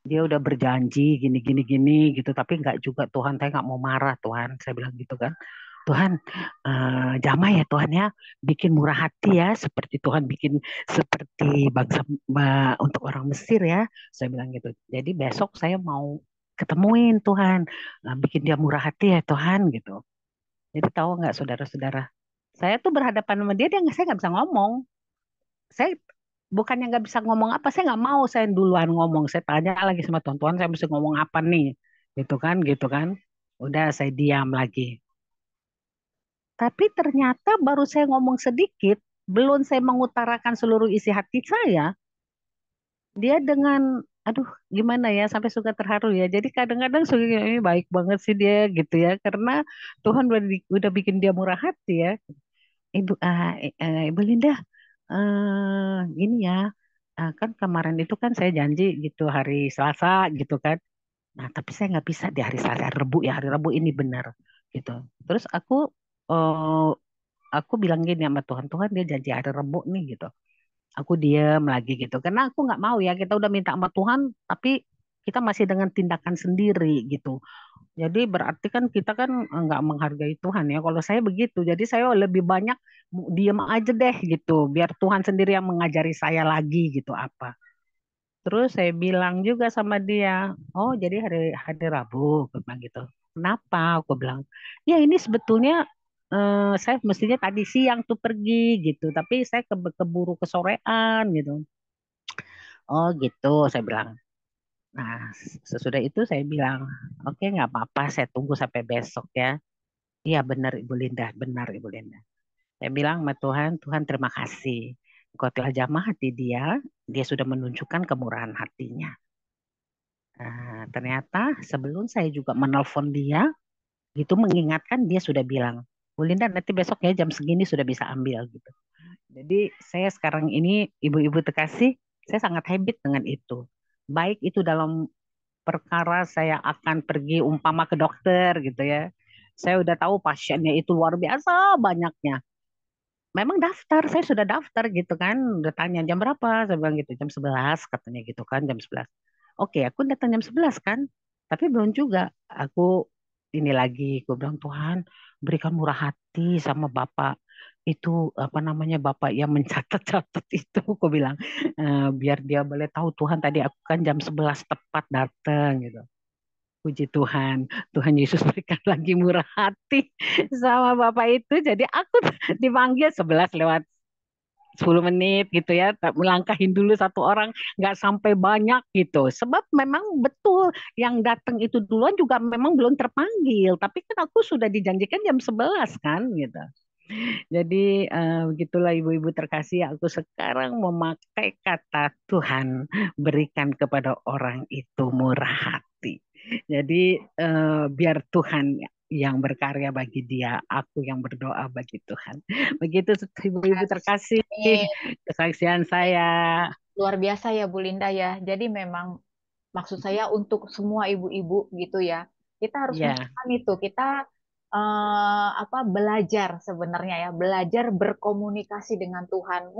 dia udah berjanji gini gitu, tapi nggak juga Tuhan, saya nggak mau marah Tuhan, saya bilang gitu kan. Tuhan, jamah ya Tuhan ya, bikin murah hati ya, seperti Tuhan bikin seperti bangsa untuk orang Mesir ya, saya bilang gitu. Jadi besok saya mau ketemuin Tuhan, bikin dia murah hati ya Tuhan gitu. Jadi tahu nggak saudara-saudara, saya tuh berhadapan sama saya nggak bisa ngomong. Saya bukannya nggak bisa ngomong apa, saya nggak mau saya duluan ngomong. Saya tanya lagi sama Tuhan, Tuhan saya mesti ngomong apa nih, gitu kan. Udah saya diam lagi. Tapi ternyata baru saya ngomong sedikit, belum saya mengutarakan seluruh isi hati saya, dia dengan, aduh gimana ya, sampai suka terharu ya. Jadi kadang-kadang suka ini baik banget sih dia gitu ya, karena Tuhan udah bikin dia murah hati ya. Ibu Linda, gini ya, kan kemarin itu kan saya janji gitu hari Selasa gitu kan. Nah, tapi saya nggak bisa di hari Selasa, hari Rabu ya, hari Rabu ini benar gitu. Terus eh, aku bilang gini sama Tuhan, Tuhan dia janji hari Rabu nih gitu. Aku diam lagi gitu, karena aku nggak mau ya kita udah minta sama Tuhan, tapi kita masih dengan tindakan sendiri gitu. Jadi berarti kan kita kan nggak menghargai Tuhan ya. Kalau saya begitu, jadi saya lebih banyak diam aja deh gitu, biar Tuhan sendiri yang mengajari saya lagi gitu apa. Terus saya bilang juga sama dia, oh jadi hari hari Rabu, aku bilang gitu. Kenapa? Aku bilang, ya ini sebetulnya saya mestinya tadi siang tuh pergi gitu, tapi saya keburu kesorean gitu. Oh gitu, saya bilang. Nah, sesudah itu saya bilang, oke nggak apa-apa, saya tunggu sampai besok ya. Iya benar Ibu Linda, benar Ibu Linda. Saya bilang sama Tuhan, Tuhan terima kasih. Engkau telah jamah hati dia sudah menunjukkan kemurahan hatinya. Nah, ternyata sebelum saya juga menelpon dia, gitu mengingatkan dia sudah bilang, Bu Linda nanti besok ya jam segini sudah bisa ambil gitu. Jadi saya sekarang ini ibu-ibu terkasih, saya sangat habit dengan itu. Baik itu dalam perkara saya akan pergi umpama ke dokter gitu ya. Saya udah tahu pasiennya itu luar biasa banyaknya. Memang daftar, saya sudah daftar gitu kan. Udah tanya jam berapa, saya bilang gitu, jam 11 katanya gitu kan, jam 11. Oke, aku datang jam 11 kan. Tapi belum juga. Aku ini lagi, aku bilang Tuhan berikan murah hati sama Bapak itu apa namanya Bapak yang mencatat-catat itu, aku bilang. Biar dia boleh tahu Tuhan tadi aku kan jam 11 tepat datang gitu. Puji Tuhan, Tuhan Yesus berikan lagi murah hati sama Bapak itu. Jadi aku dipanggil 11 lewat 10 menit gitu ya, melangkahin dulu satu orang, nggak sampai banyak gitu. Sebab memang betul yang datang itu duluan juga memang belum terpanggil, tapi kan aku sudah dijanjikan jam 11 kan gitu. Jadi begitulah ibu-ibu terkasih, aku sekarang memakai kata Tuhan berikan kepada orang itu murah hati. Jadi biar Tuhan yang berkarya bagi dia, aku yang berdoa bagi Tuhan. Begitu ibu-ibu terkasih, Amin. kesaksian saya. Luar biasa ya Bu Linda ya. Jadi memang maksud saya untuk semua ibu-ibu gitu ya. Kita harus Ya, memahami itu. Kita belajar sebenarnya ya, belajar berkomunikasi dengan Tuhan.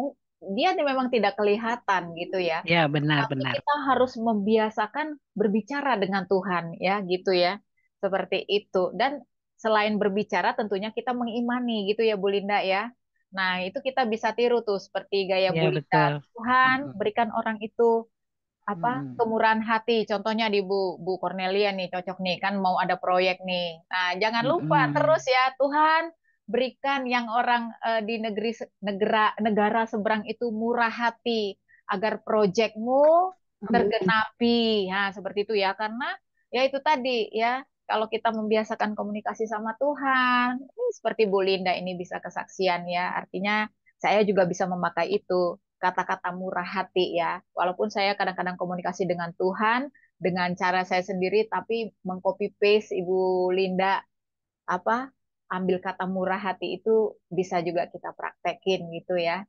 Dia memang tidak kelihatan gitu ya. ya Tapi benar-benar. kita harus membiasakan berbicara dengan Tuhan ya gitu ya. Seperti itu. Dan selain berbicara tentunya kita mengimani gitu ya Bu Linda ya. Nah, itu kita bisa tiru tuh seperti gaya Ya Bu Linda. betul. Tuhan, berikan orang itu Mm-mm. kemurahan hati. Contohnya di Bu Cornelia nih cocok nih kan mau ada proyek nih. Nah, jangan lupa Mm-mm. terus ya Tuhan berikan yang orang di negara seberang itu murah hati agar proyekmu Amin. tergenapi. Nah, seperti itu ya karena ya itu tadi ya kalau kita membiasakan komunikasi sama Tuhan, seperti Bu Linda ini bisa kesaksian ya. Artinya saya juga bisa memakai itu kata-kata murah hati ya. Walaupun saya kadang-kadang komunikasi dengan Tuhan dengan cara saya sendiri, tapi mengcopy paste Ibu Linda apa ambil kata murah hati itu bisa juga kita praktekin gitu ya.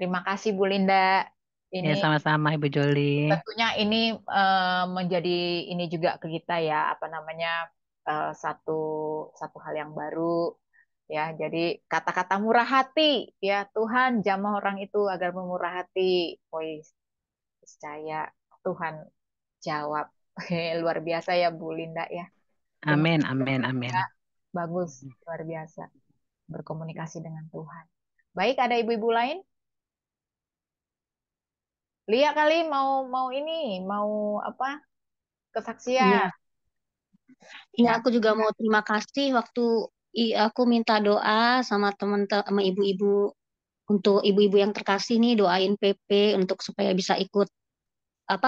Terima kasih Bu Linda. Ya Ini sama-sama Ibu Joli. tentunya ini menjadi ini juga ke kita ya apa namanya satu satu hal yang baru ya. Jadi kata-kata murah hati ya Tuhan jamah orang itu agar memurah hati. Woi, percaya Tuhan jawab. Luar biasa ya Bu Linda ya. Terima Amin, kasih amin, ya. amin. Bagus, luar biasa berkomunikasi dengan Tuhan. Baik, ada ibu-ibu lain? Lia kali mau mau ini, mau apa? Iya, Kesaksian. iya Ya. aku juga mau terima kasih waktu aku minta doa sama teman-teman sama ibu-ibu untuk ibu-ibu yang terkasih nih doain PP untuk supaya bisa ikut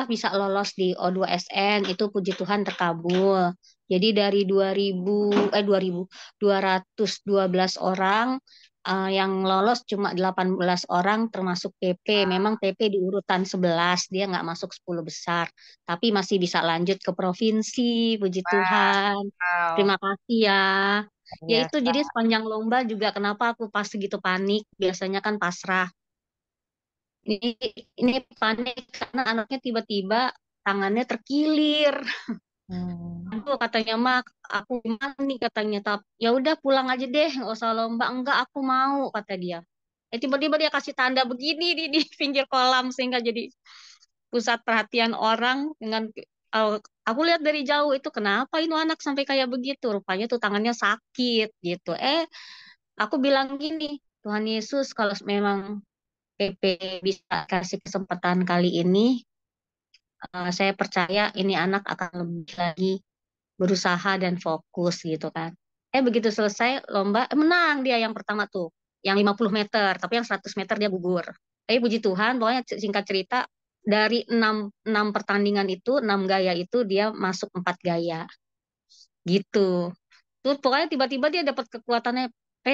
bisa lolos di O2SN itu puji Tuhan terkabul. Jadi dari 212 orang yang lolos cuma 18 orang termasuk PP. Memang PP di urutan 11 dia nggak masuk 10 besar, tapi masih bisa lanjut ke provinsi, puji Tuhan. Wow, Terima kasih ya. Ya itu biasa. jadi sepanjang lomba juga kenapa aku pas segitu panik, biasanya kan pasrah. Ini ini panik karena anaknya tiba-tiba tangannya terkilir. Hmm. Aduh katanya mak, aku gimana nih katanya. Tapi ya udah pulang aja deh, nggak usah lomba. Enggak, aku mau kata dia. Tiba-tiba dia kasih tanda begini di pinggir kolam sehingga jadi pusat perhatian orang dengan eh, aku lihat dari jauh itu kenapa ini anak sampai kayak begitu. Rupanya tuh tangannya sakit gitu. Aku bilang gini, Tuhan Yesus kalau memang PP bisa kasih kesempatan kali ini, saya percaya ini anak akan lebih lagi berusaha dan fokus gitu kan. Begitu selesai lomba, menang dia yang pertama tuh, yang 50 meter, tapi yang 100 meter dia gugur. Tapi puji Tuhan, pokoknya singkat cerita, dari 6 pertandingan itu, 6 gaya itu dia masuk 4 gaya gitu. Terus pokoknya tiba-tiba dia dapat kekuatannya,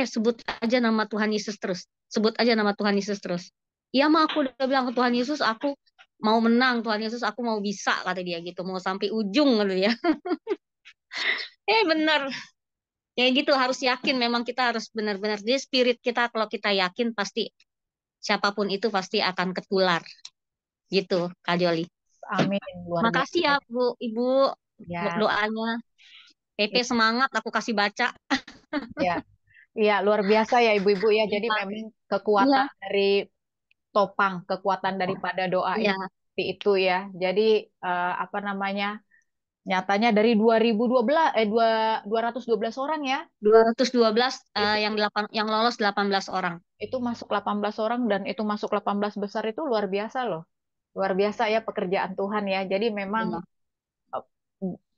sebut aja nama Tuhan Yesus terus. Sebut aja nama Tuhan Yesus terus. Iya mah aku udah bilang ke Tuhan Yesus, aku mau menang Tuhan Yesus, aku mau bisa kata dia gitu, mau sampai ujung gitu ya. Bener. Ya gitu harus yakin memang kita harus benar-benar di spirit kita kalau kita yakin pasti siapapun itu pasti akan ketular gitu Kak Joli. Amin, luar Makasih biasa. ya Bu Ibu Ya, doanya. PP semangat aku kasih baca. ya, ya, luar biasa ya ibu-ibu ya. Jadi memang kekuatan Iya, dari topang, kekuatan daripada doa iya. itu seperti itu ya. Jadi apa namanya? Nyatanya dari 2012 212 orang ya. 212 Itu yang lolos 18 orang. itu masuk 18 orang dan itu masuk 18 besar itu luar biasa loh. Luar biasa ya pekerjaan Tuhan ya. Jadi memang Iya. eh,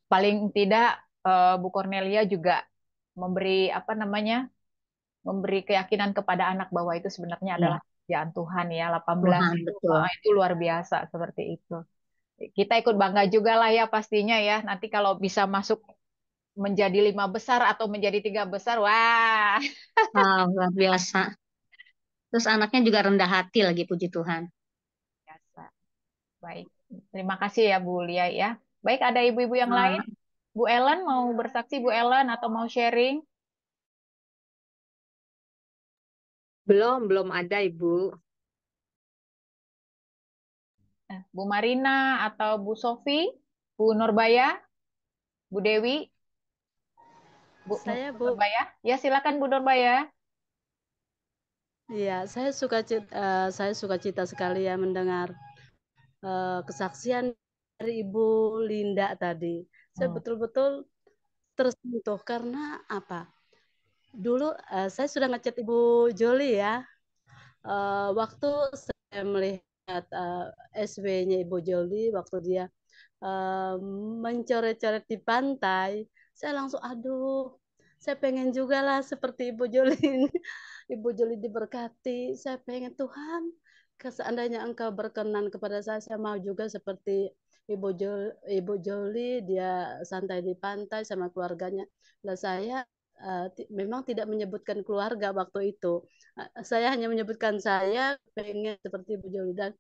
paling tidak Bu Cornelia juga memberi apa namanya? Memberi keyakinan kepada anak bahwa itu sebenarnya adalah Iya, pekerjaan Tuhan ya. 18 Tuhan itu betul. itu luar biasa seperti itu. Kita ikut bangga juga lah ya pastinya ya. Nanti kalau bisa masuk menjadi 5 besar atau menjadi 3 besar. Wah, Luar biasa. Terus anaknya juga rendah hati lagi, puji Tuhan. biasa. Baik, terima kasih ya Bu Lia ya. Baik, ada ibu-ibu yang Nah, lain? Bu Ellen mau bersaksi, Bu Ellen, atau mau sharing? Belum ada Ibu. Bu Marina atau Bu Sofi, Bu Nurbaya, Bu Dewi, Bu Saya, Bu. Nurbaya. Ya, silakan Bu Nurbaya. Iya, saya suka cita sekali ya mendengar kesaksian dari Ibu Linda tadi. Saya betul-betul tersentuh karena apa? Dulu saya sudah ngechat Ibu Joli ya. Waktu saya melihat SW-nya Ibu Joli waktu dia mencoret-coret di pantai, saya langsung aduh, saya pengen juga lah seperti Ibu Joli ini. Ibu Joli diberkati, saya pengen Tuhan, seandainya Engkau berkenan kepada saya mau juga seperti Ibu Joli, dia santai di pantai sama keluarganya. Dan saya memang tidak menyebutkan keluarga waktu itu. Saya hanya menyebutkan saya pengen seperti Ibu Joli. Dan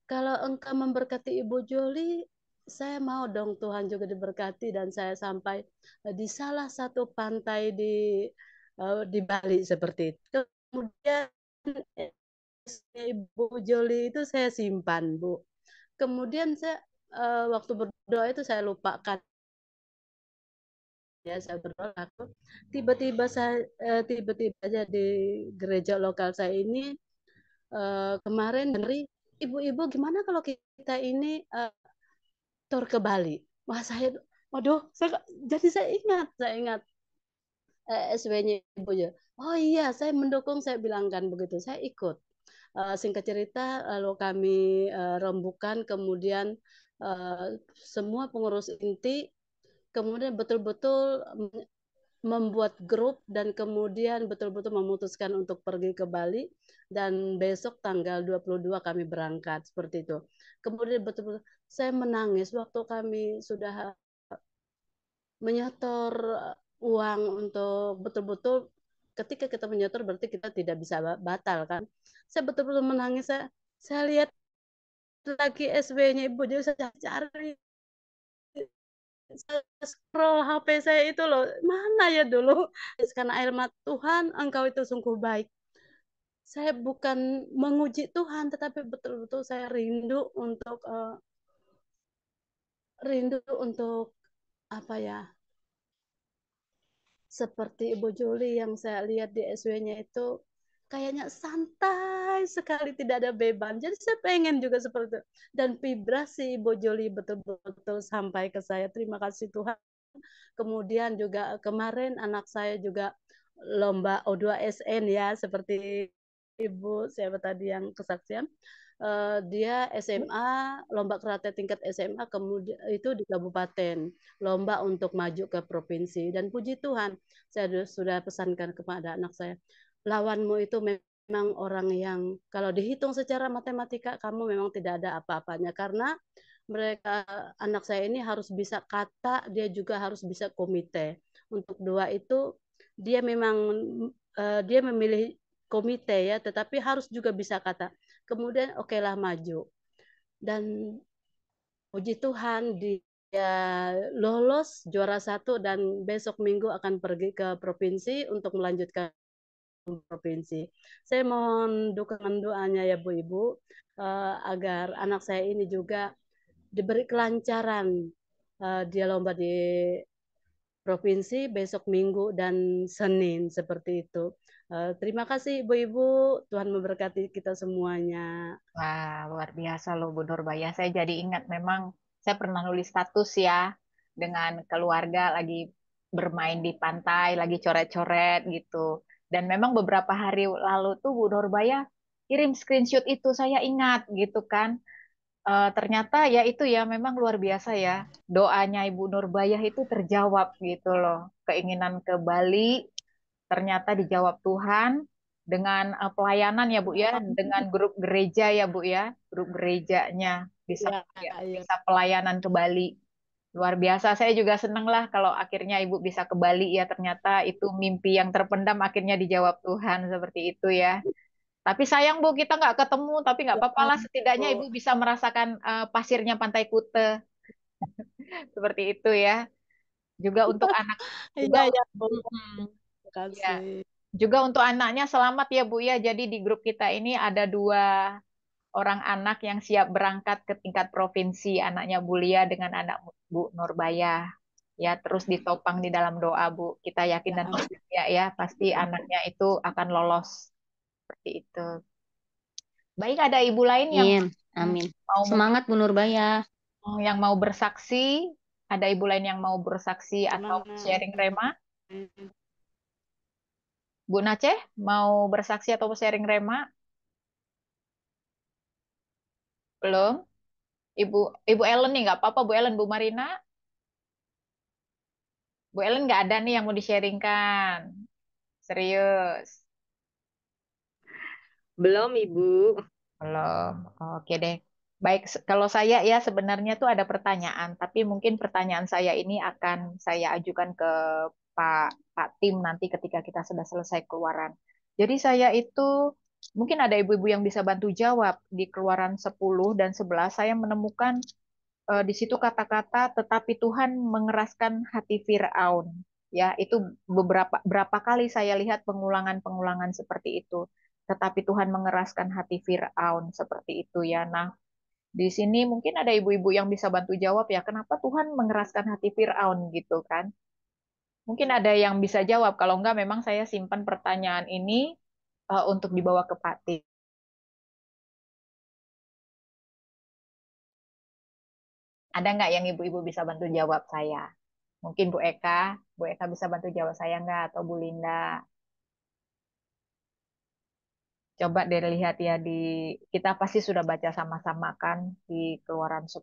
kalau Engkau memberkati Ibu Joli, saya mau dong Tuhan juga diberkati dan saya sampai di salah satu pantai di Bali seperti itu. Kemudian Ibu Joli itu saya simpan, Bu. Kemudian saya waktu berdoa itu saya lupakan ya, saya berdoa aku tiba-tiba aja di gereja lokal saya ini kemarin dari ibu-ibu gimana kalau kita ini tour ke Bali. Wah, waduh, jadi saya ingat SW-nya Ibu ya. Oh iya, saya mendukung, saya bilangkan begitu. Saya ikut. Singkat cerita, lalu kami rembukan, kemudian semua pengurus inti, kemudian betul-betul membuat grup dan kemudian betul-betul memutuskan untuk pergi ke Bali dan besok tanggal 22 kami berangkat seperti itu. Kemudian betul-betul saya menangis waktu kami sudah menyetor uang untuk betul-betul ketika kita menyetor berarti kita tidak bisa batal kan. Saya betul-betul menangis, saya lihat lagi SW-nya Ibu jadi saya cari scroll HP saya itu loh, mana ya dulu. Karena air mata Tuhan, Engkau itu sungguh baik. Saya bukan menguji Tuhan, tetapi betul-betul saya rindu untuk apa ya? Seperti Ibu Juli yang saya lihat di SW-nya itu kayaknya santai sekali, tidak ada beban. Jadi saya pengen juga seperti itu. Dan vibrasi Ibu Juli betul-betul sampai ke saya. Terima kasih Tuhan. Kemudian juga kemarin anak saya juga lomba O2SN ya, seperti Ibu siapa tadi yang kesaksian. Dia SMA, lomba karate tingkat SMA, kemudian itu di kabupaten, lomba untuk maju ke provinsi. Dan puji Tuhan, saya sudah pesankan kepada anak saya, lawanmu itu memang orang yang kalau dihitung secara matematika kamu memang tidak ada apa-apanya karena mereka anak saya ini harus bisa kata, dia juga harus bisa komite. Untuk dua itu dia memang dia memilih komite ya, tetapi harus juga bisa kata. Kemudian oke lah maju. Dan puji Tuhan dia lolos juara 1 dan besok minggu akan pergi ke provinsi untuk melanjutkan provinsi. Saya mohon dukungan doanya ya Bu Ibu agar anak saya ini juga diberi kelancaran dia lomba di provinsi besok Minggu dan Senin seperti itu. Terima kasih Ibu-ibu, Tuhan memberkati kita semuanya. Wah, luar biasa loh Bu Nurbaya. Saya jadi ingat memang saya pernah nulis status ya dengan keluarga lagi bermain di pantai, lagi coret-coret gitu. Dan memang beberapa hari lalu tuh Bu Nurbaya kirim screenshot itu saya ingat gitu kan. Ternyata ya itu ya memang luar biasa ya. Doanya Ibu Nurbaya itu terjawab gitu loh. Keinginan ke Bali ternyata dijawab Tuhan dengan pelayanan ya Bu ya, dengan grup gereja ya Bu ya, grup gerejanya bisa Ya, ya. bisa pelayanan ke Bali. Luar biasa, saya juga seneng lah kalau akhirnya Ibu bisa ke Bali ya, ternyata itu mimpi yang terpendam akhirnya dijawab Tuhan seperti itu ya. Tapi sayang Bu, kita nggak ketemu, tapi nggak apa-apa lah, setidaknya Ibu bisa merasakan pasirnya Pantai Kute seperti itu ya. Juga untuk anak, juga Iya, ya, Bu. Mm-mm. Terima Ya, kasih. juga untuk anaknya selamat ya Bu ya. Jadi di grup kita ini ada 2 orang anak yang siap berangkat ke tingkat provinsi, anaknya Bu Lia dengan anak Bu Nurbaya. Ya, terus ditopang di dalam doa Bu. Kita yakin Ya, dan percaya ya, pasti anaknya itu akan lolos seperti itu. Baik, ada ibu lain yang Amin. Amin. mau Semangat Bu Nurbaya. yang mau bersaksi? Ada ibu lain yang mau bersaksi atau semangat. sharing rema? Bu Naceh mau bersaksi atau sharing rema? Belum? Ibu Ibu Ellen nih nggak apa-apa Bu Ellen, Bu Marina, Bu Ellen nggak ada nih yang mau di-sharingkan. Serius. Belum, Ibu. Belum. Oke deh. Baik, kalau saya ya sebenarnya tuh ada pertanyaan, tapi mungkin pertanyaan saya ini akan saya ajukan ke Pak Pak Tim nanti ketika kita sudah selesai keluaran. Jadi saya itu mungkin ada ibu-ibu yang bisa bantu jawab di keluaran 10 dan 11 saya menemukan di situ kata-kata tetapi Tuhan mengeraskan hati Firaun. Ya, itu berapa kali saya lihat pengulangan-pengulangan seperti itu. Tetapi Tuhan mengeraskan hati Firaun seperti itu ya. Nah, di sini mungkin ada ibu-ibu yang bisa bantu jawab ya, kenapa Tuhan mengeraskan hati Firaun gitu kan? Mungkin ada yang bisa jawab. Kalau enggak, memang saya simpan pertanyaan ini untuk dibawa ke Pak Tim. Ada nggak yang ibu-ibu bisa bantu jawab saya? Mungkin Bu Eka bisa bantu jawab saya nggak? Atau Bu Linda? Coba deh lihat ya kita pasti sudah baca sama-sama kan di Keluaran 10.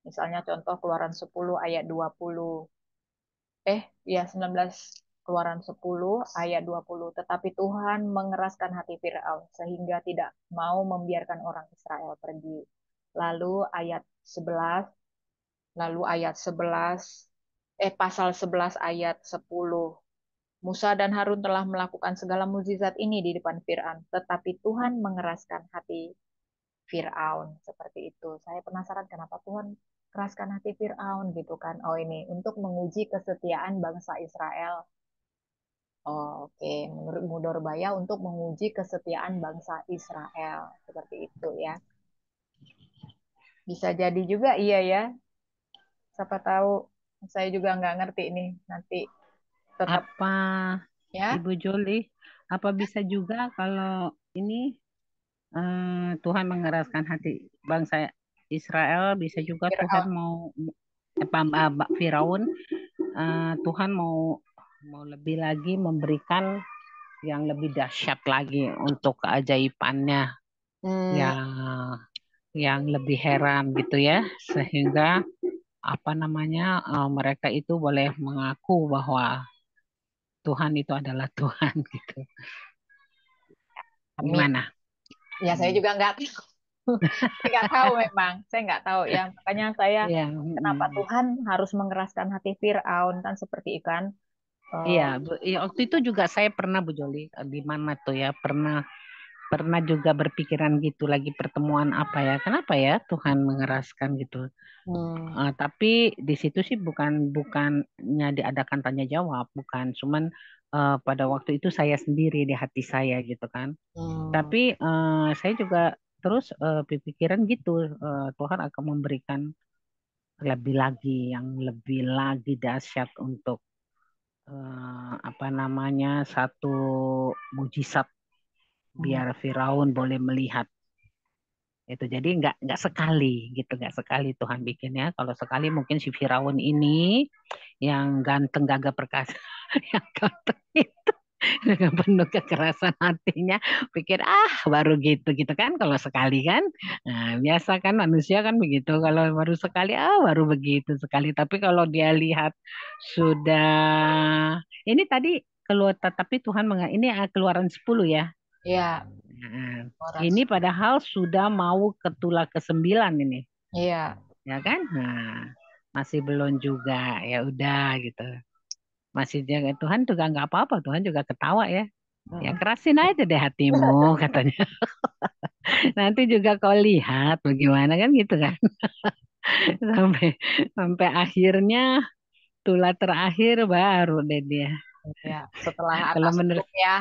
Misalnya contoh Keluaran 10 ayat 20. Ya 19 Keluaran 10 ayat 20. Tetapi Tuhan mengeraskan hati Firaun sehingga tidak mau membiarkan orang Israel pergi. Lalu ayat 11, lalu ayat 11 pasal 11 ayat 10. Musa dan Harun telah melakukan segala mukjizat ini di depan Fir'aun, tetapi Tuhan mengeraskan hati Fir'aun seperti itu. Saya penasaran kenapa Tuhan keraskan hati Fir'aun gitu kan. Oh ini untuk menguji kesetiaan bangsa Israel. Oh, oke, menurut Mudorbaya untuk menguji kesetiaan bangsa Israel seperti itu ya. Bisa jadi juga iya ya. Siapa tahu saya juga nggak ngerti ini nanti tetap Apa ya. Ibu Joli, apa bisa juga kalau ini Tuhan mengeraskan hati bangsa Israel, bisa juga Tuhan Fir'aun. mau Firaun, Tuhan mau lebih lagi memberikan yang lebih dahsyat lagi untuk keajaibannya yang lebih heran gitu ya, sehingga apa namanya mereka itu boleh mengaku bahwa Tuhan itu adalah Tuhan gitu. Amin. Gimana? Ya saya juga nggak tahu. Saya nggak tahu memang. Saya nggak tahu ya. Makanya saya kenapa Tuhan harus mengeraskan hati Fir'aun kan seperti ikan. Iya, waktu itu juga saya pernah Bu Joli di mana tuh ya pernah juga berpikiran gitu lagi pertemuan apa ya kenapa ya Tuhan mengeraskan gitu. Tapi di situ sih bukannya diadakan tanya jawab, bukan, cuman pada waktu itu saya sendiri di hati saya gitu kan. Tapi saya juga terus berpikiran gitu, Tuhan akan memberikan lebih lagi yang lebih lagi dahsyat untuk apa namanya satu mujizat biar Firaun boleh melihat itu. Jadi nggak sekali gitu, nggak sekali Tuhan bikinnya. Kalau sekali mungkin si Firaun ini yang ganteng gagah perkasa yang ganteng itu dengan penuh kekerasan hatinya pikir baru gitu kan kalau sekali kan. Nah, biasa kan manusia kan begitu, kalau baru sekali baru begitu sekali, tapi kalau dia lihat sudah ini tadi keluar, tapi Tuhan ini Keluaran 10 ya. Iya. Ini padahal sudah mau ke tulah ke-9 ini. Iya. Ya kan? Nah, masih belum juga, ya udah gitu. Masih jaga Tuhan juga nggak apa-apa, Tuhan juga ketawa ya. Ya kerasin aja deh hatimu katanya. Nanti juga kau lihat bagaimana kan gitu kan. Sampai sampai akhirnya tulah terakhir baru deh dia. Ya, setelah Kalau atas menurut truk ya.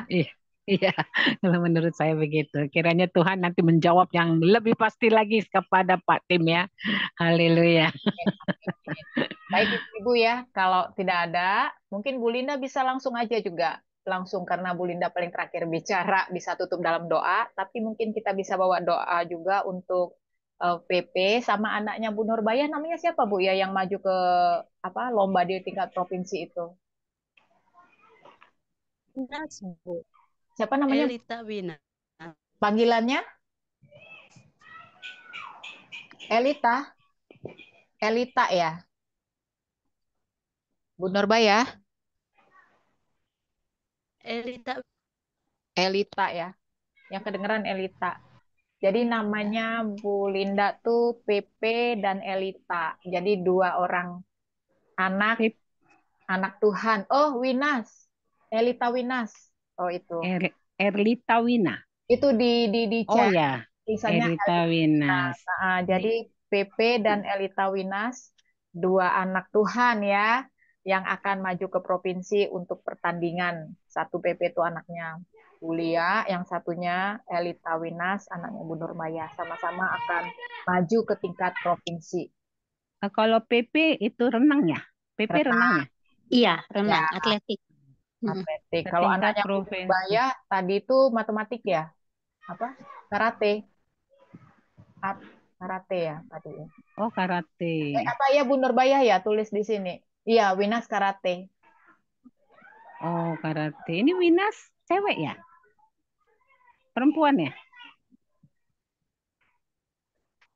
iya, kalau menurut saya begitu. Kiranya Tuhan nanti menjawab yang lebih pasti lagi kepada Pak Tim ya. Haleluya. Baik Ibu ya, kalau tidak ada, mungkin Bu Linda bisa langsung aja juga. Langsung karena Bu Linda paling terakhir bicara, bisa tutup dalam doa. Tapi mungkin kita bisa bawa doa juga untuk PP sama anaknya Bu Nurbaya. Namanya siapa Bu ya yang maju ke apa lomba di tingkat provinsi itu? Winas, Bu. Siapa namanya? Elita Wina. Panggilannya? Elita. Elita ya. Bu Nurbaya. Elita. Elita ya. Yang kedengeran Elita. Jadi namanya Bu Linda tuh PP dan Elita. Jadi dua orang anak anak Tuhan. Oh, Winas. Elita Winas. Oh, itu. Erlita Wina. Itu di Oh chat ya, tulisannya Erlita Winas. jadi PP dan Elita Winas, dua anak Tuhan ya, yang akan maju ke provinsi untuk pertandingan. Satu PP itu anaknya Bulia, yang satunya Elita Winas, anaknya Bu Nurmaya. Sama-sama akan maju ke tingkat provinsi. Kalau PP itu renang ya? PP renang ya? Iya, renang, Ya, atletik. atletik. Ke Kalau tingkat anaknya Bu provinsi. Nurmaya tadi itu matematik ya? Apa? Karate. Karate ya tadi. Oh, karate. Apa ya Bu Nurbaya ya tulis di sini. Iya, Winas Karate. Oh, karate. Ini Winas cewek ya? Perempuan ya?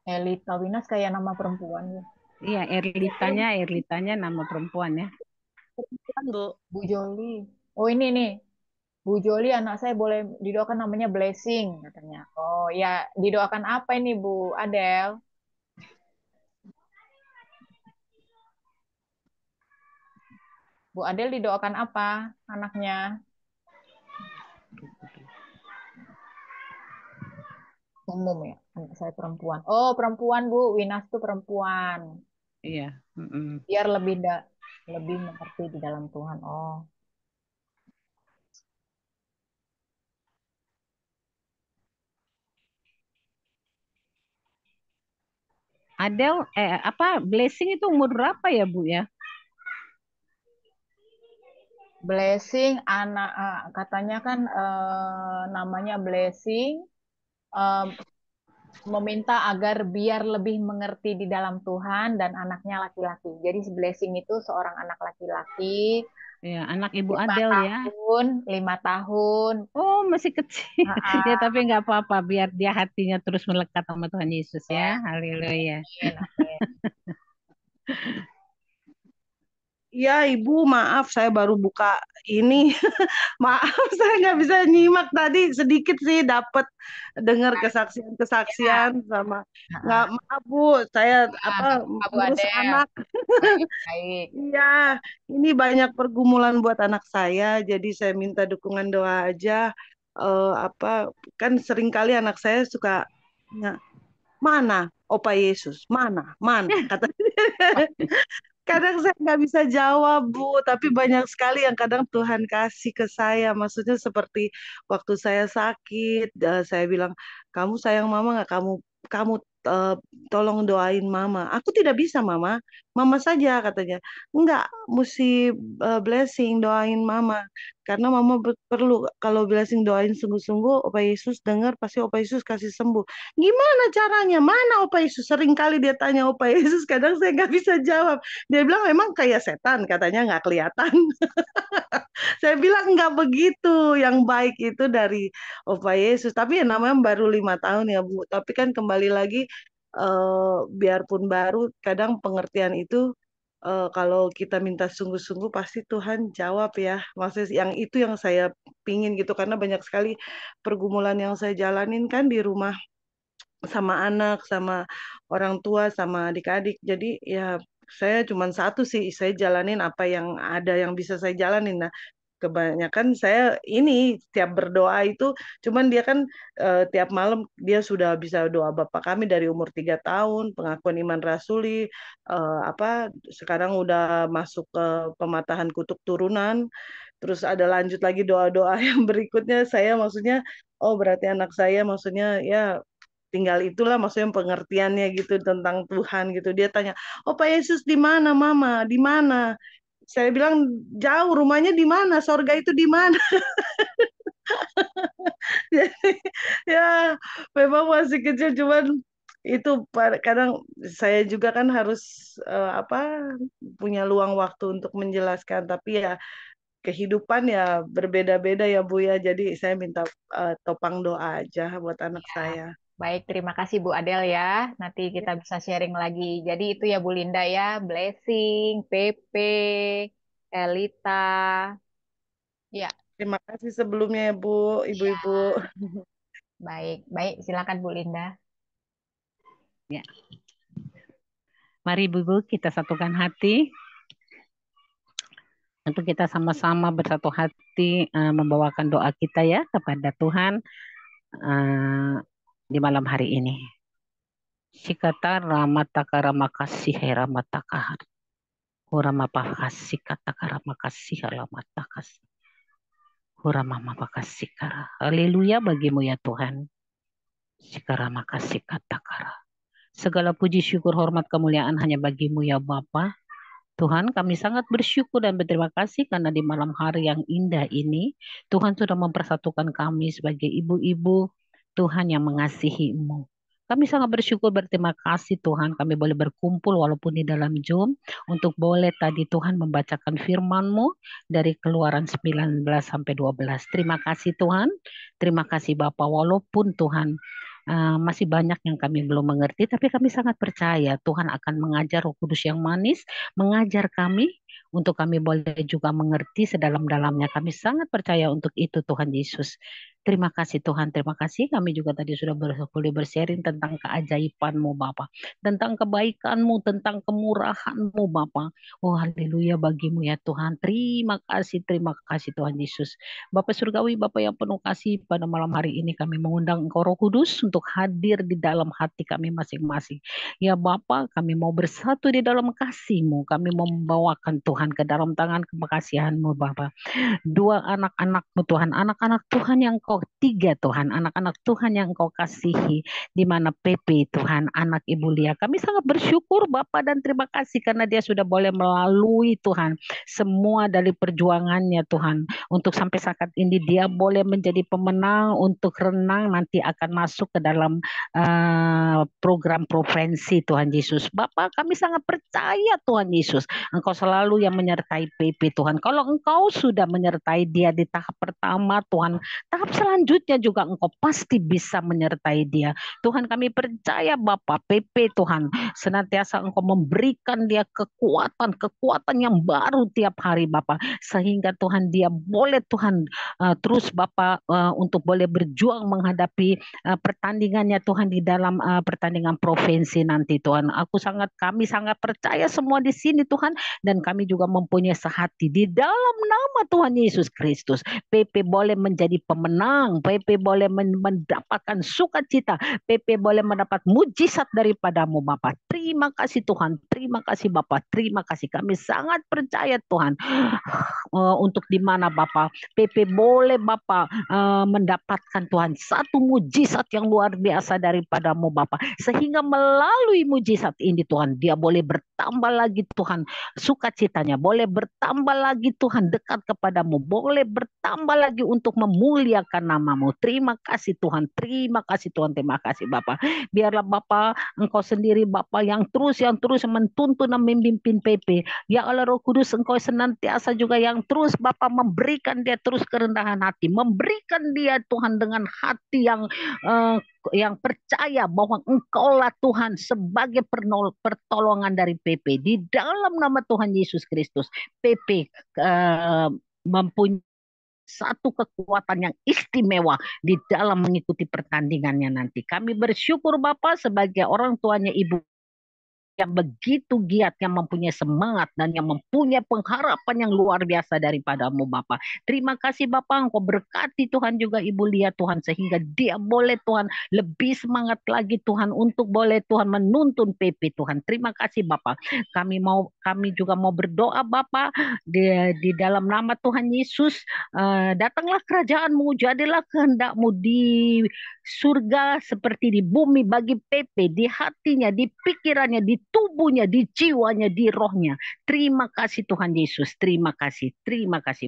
Elita Winas kayak nama perempuan ya. Iya, Erlitanya nama perempuan ya. Perempuan, Bu. Bu Joli. Oh ini nih. Bu Joli anak saya boleh didoakan namanya Blessing katanya. Oh ya, didoakan apa ini Bu Adel? Bu Adel didoakan apa anaknya? Umum ya, anak saya perempuan. Oh perempuan Bu, Winas tuh perempuan. Iya. Biar lebih mengerti di dalam Tuhan. Oh. Adel, Blessing itu umur berapa ya Bu ya? Blessing anak katanya kan namanya Blessing meminta agar biar lebih mengerti di dalam Tuhan dan anaknya laki-laki. Jadi Blessing itu seorang anak laki-laki Ya, anak Ibu 5 Adel ya. tahun, 5 tahun. Oh, masih kecil. Ya, tapi nggak apa-apa. Biar dia hatinya terus melekat sama Tuhan Yesus ya. Haleluya. Iya, Ibu, maaf saya baru buka ini. Maaf, saya nggak bisa nyimak tadi. Sedikit sih dapat dengar kesaksian-kesaksian sama. Nggak, maaf Bu, saya Abu ngurus Adel. anak. Baik. Iya, ini banyak pergumulan buat anak saya. Jadi saya minta dukungan doa aja. Kan seringkali anak saya suka, mana Opa Yesus, mana kata. Kadang saya nggak bisa jawab, Bu, tapi banyak sekali yang kadang Tuhan kasih ke saya. Maksudnya seperti waktu saya sakit, saya bilang, kamu sayang Mama nggak? Kamu eh, tolong doain Mama. Aku tidak bisa, Mama saja katanya. Enggak, mesti Blessing doain Mama. Karena Mama perlu, kalau Blessing doain sungguh-sungguh, Opa Yesus dengar, pasti Opa Yesus kasih sembuh. Gimana caranya? Mana Opa Yesus? Sering kali dia tanya Opa Yesus, kadang saya nggak bisa jawab. Dia bilang memang kayak setan, katanya nggak kelihatan. Saya bilang nggak begitu. Yang baik itu dari Opa Yesus. Tapi ya namanya baru 5 tahun ya Bu. Tapi kan kembali lagi, biarpun baru, kadang pengertian itu, kalau kita minta sungguh-sungguh pasti Tuhan jawab ya. Maksudnya itu yang saya pingin gitu. Karena banyak sekali pergumulan yang saya jalanin kan di rumah, sama anak, sama orang tua, sama adik-adik. Jadi ya saya cuma satu sih, saya jalanin apa yang ada yang bisa saya jalanin. Nah, kebanyakan saya ini tiap berdoa itu, cuman dia kan tiap malam dia sudah bisa doa Bapa kami dari umur 3 tahun, pengakuan iman rasuli, sekarang udah masuk ke pematahan kutuk turunan, terus ada lanjut lagi doa-doa yang berikutnya. Saya maksudnya, oh berarti anak saya maksudnya ya tinggal itulah maksudnya pengertiannya gitu tentang Tuhan gitu. Dia tanya, oh Pak Yesus di mana Mama? Di mana? Saya bilang jauh, rumahnya di mana? Sorga itu di mana? Jadi ya memang masih kecil, cuman itu kadang saya juga kan harus punya luang waktu untuk menjelaskan, tapi ya kehidupan ya berbeda-beda ya Bu ya. Jadi saya minta topang doa aja buat anak Ya, saya. baik, terima kasih Bu Adel ya. Nanti kita bisa sharing lagi. Jadi itu ya Bu Linda ya, Blessing, Pepe, Elita. Ya, Terima kasih sebelumnya ya Bu, ibu-ibu. baik, baik. Silakan Bu Linda. Ya. Mari Ibu-ibu kita satukan hati untuk kita sama-sama bersatu hati membawakan doa kita ya kepada Tuhan di malam hari ini. Sikata ramataka ramakasih ramataka huramapakasih kataka ramakasih ramataka huramamapakasih kara. Haleluya bagimu ya Tuhan. Sikara makasih katakara. Segala puji syukur hormat kemuliaan hanya bagimu ya Bapa. Tuhan, kami sangat bersyukur dan berterima kasih karena di malam hari yang indah ini, Tuhan sudah mempersatukan kami sebagai ibu-ibu Tuhan yang mengasihi-Mu. Kami sangat bersyukur, berterima kasih Tuhan, kami boleh berkumpul walaupun di dalam Zoom, untuk boleh tadi Tuhan membacakan firman-Mu dari Keluaran 19 sampai 12. Terima kasih Tuhan, terima kasih Bapak, walaupun Tuhan masih banyak yang kami belum mengerti, tapi kami sangat percaya Tuhan akan mengajar Roh Kudus yang manis, mengajar kami untuk kami boleh juga mengerti sedalam-dalamnya. Kami sangat percaya untuk itu Tuhan Yesus. Terima kasih Tuhan, terima kasih. Kami juga tadi sudah boleh bersharing tentang keajaiban-Mu Bapa, tentang kebaikan-Mu, tentang kemurahan-Mu Bapa. Oh haleluya bagimu ya Tuhan. Terima kasih Tuhan Yesus. Bapak Surgawi, Bapak yang penuh kasih, pada malam hari ini kami mengundang Engkau Roh Kudus untuk hadir di dalam hati kami masing-masing. Ya Bapak, kami mau bersatu di dalam kasih-Mu. Kami mau membawakan Tuhan ke dalam tangan kekasihan-Mu Bapak. Dua anak-anak-Mu Tuhan, anak-anak Tuhan yang Engkau tiga Tuhan, anak-anak Tuhan yang Engkau kasihi, di mana Pepe Tuhan, anak Ibu Lia. Kami sangat bersyukur Bapak dan terima kasih karena dia sudah boleh melalui Tuhan semua dari perjuangannya Tuhan. Untuk sampai saat ini dia boleh menjadi pemenang untuk renang, nanti akan masuk ke dalam program provinsi Tuhan Yesus. Bapak kami sangat percaya Tuhan Yesus, Engkau selalu yang menyertai Pepe Tuhan. Kalau Engkau sudah menyertai dia di tahap pertama Tuhan, tahap selanjutnya juga Engkau pasti bisa menyertai dia. Tuhan kami percaya Bapak Pepe Tuhan, senantiasa Engkau memberikan dia kekuatan yang baru tiap hari Bapak, sehingga Tuhan dia boleh Tuhan terus Bapak untuk boleh berjuang menghadapi pertandingannya Tuhan di dalam pertandingan provinsi nanti Tuhan. Kami sangat percaya semua di sini Tuhan, dan kami juga mempunyai sehati di dalam nama Tuhan Yesus Kristus. Pepe boleh menjadi pemenang, Pepe boleh mendapatkan sukacita, Pepe boleh mendapat mujizat daripadamu Bapak. Terima kasih Tuhan, terima kasih Bapak, terima kasih. Kami sangat percaya Tuhan untuk di mana Bapak Pepe boleh Bapak mendapatkan Tuhan satu mujizat yang luar biasa daripadamu Bapak, sehingga melalui mujizat ini Tuhan dia boleh bertambah lagi Tuhan sukacitanya, boleh bertambah lagi Tuhan dekat kepadamu, boleh bertambah lagi untuk memuliakan namamu. Terima kasih Tuhan, terima kasih Tuhan, terima kasih Bapak. Biarlah Bapak Engkau sendiri Bapak yang terus menuntun dan memimpin Pepe. Ya Allah Roh Kudus, Engkau senantiasa juga yang terus Bapak memberikan dia terus kerendahan hati, memberikan dia Tuhan dengan hati yang percaya bahwa Engkaulah Tuhan sebagai pertolongan dari Pepe. Di dalam nama Tuhan Yesus Kristus, Pepe mempunyai satu kekuatan yang istimewa di dalam mengikuti pertandingannya nanti. Kami bersyukur Bapak sebagai orang tuanya Ibu yang begitu giat, yang mempunyai semangat dan yang mempunyai pengharapan yang luar biasa daripadamu Bapa. Terima kasih Bapa, Engkau berkati Tuhan juga Ibu Lia Tuhan, sehingga dia boleh Tuhan lebih semangat lagi Tuhan untuk boleh Tuhan menuntun PP Tuhan. Terima kasih Bapa. Kami juga mau berdoa Bapa di dalam nama Tuhan Yesus. Datanglah kerajaan-Mu, jadilah kehendak-Mu di surga seperti di bumi bagi PP, di hatinya, di pikirannya, di tubuhnya, di jiwanya, di rohnya. Terima kasih Tuhan Yesus, terima kasih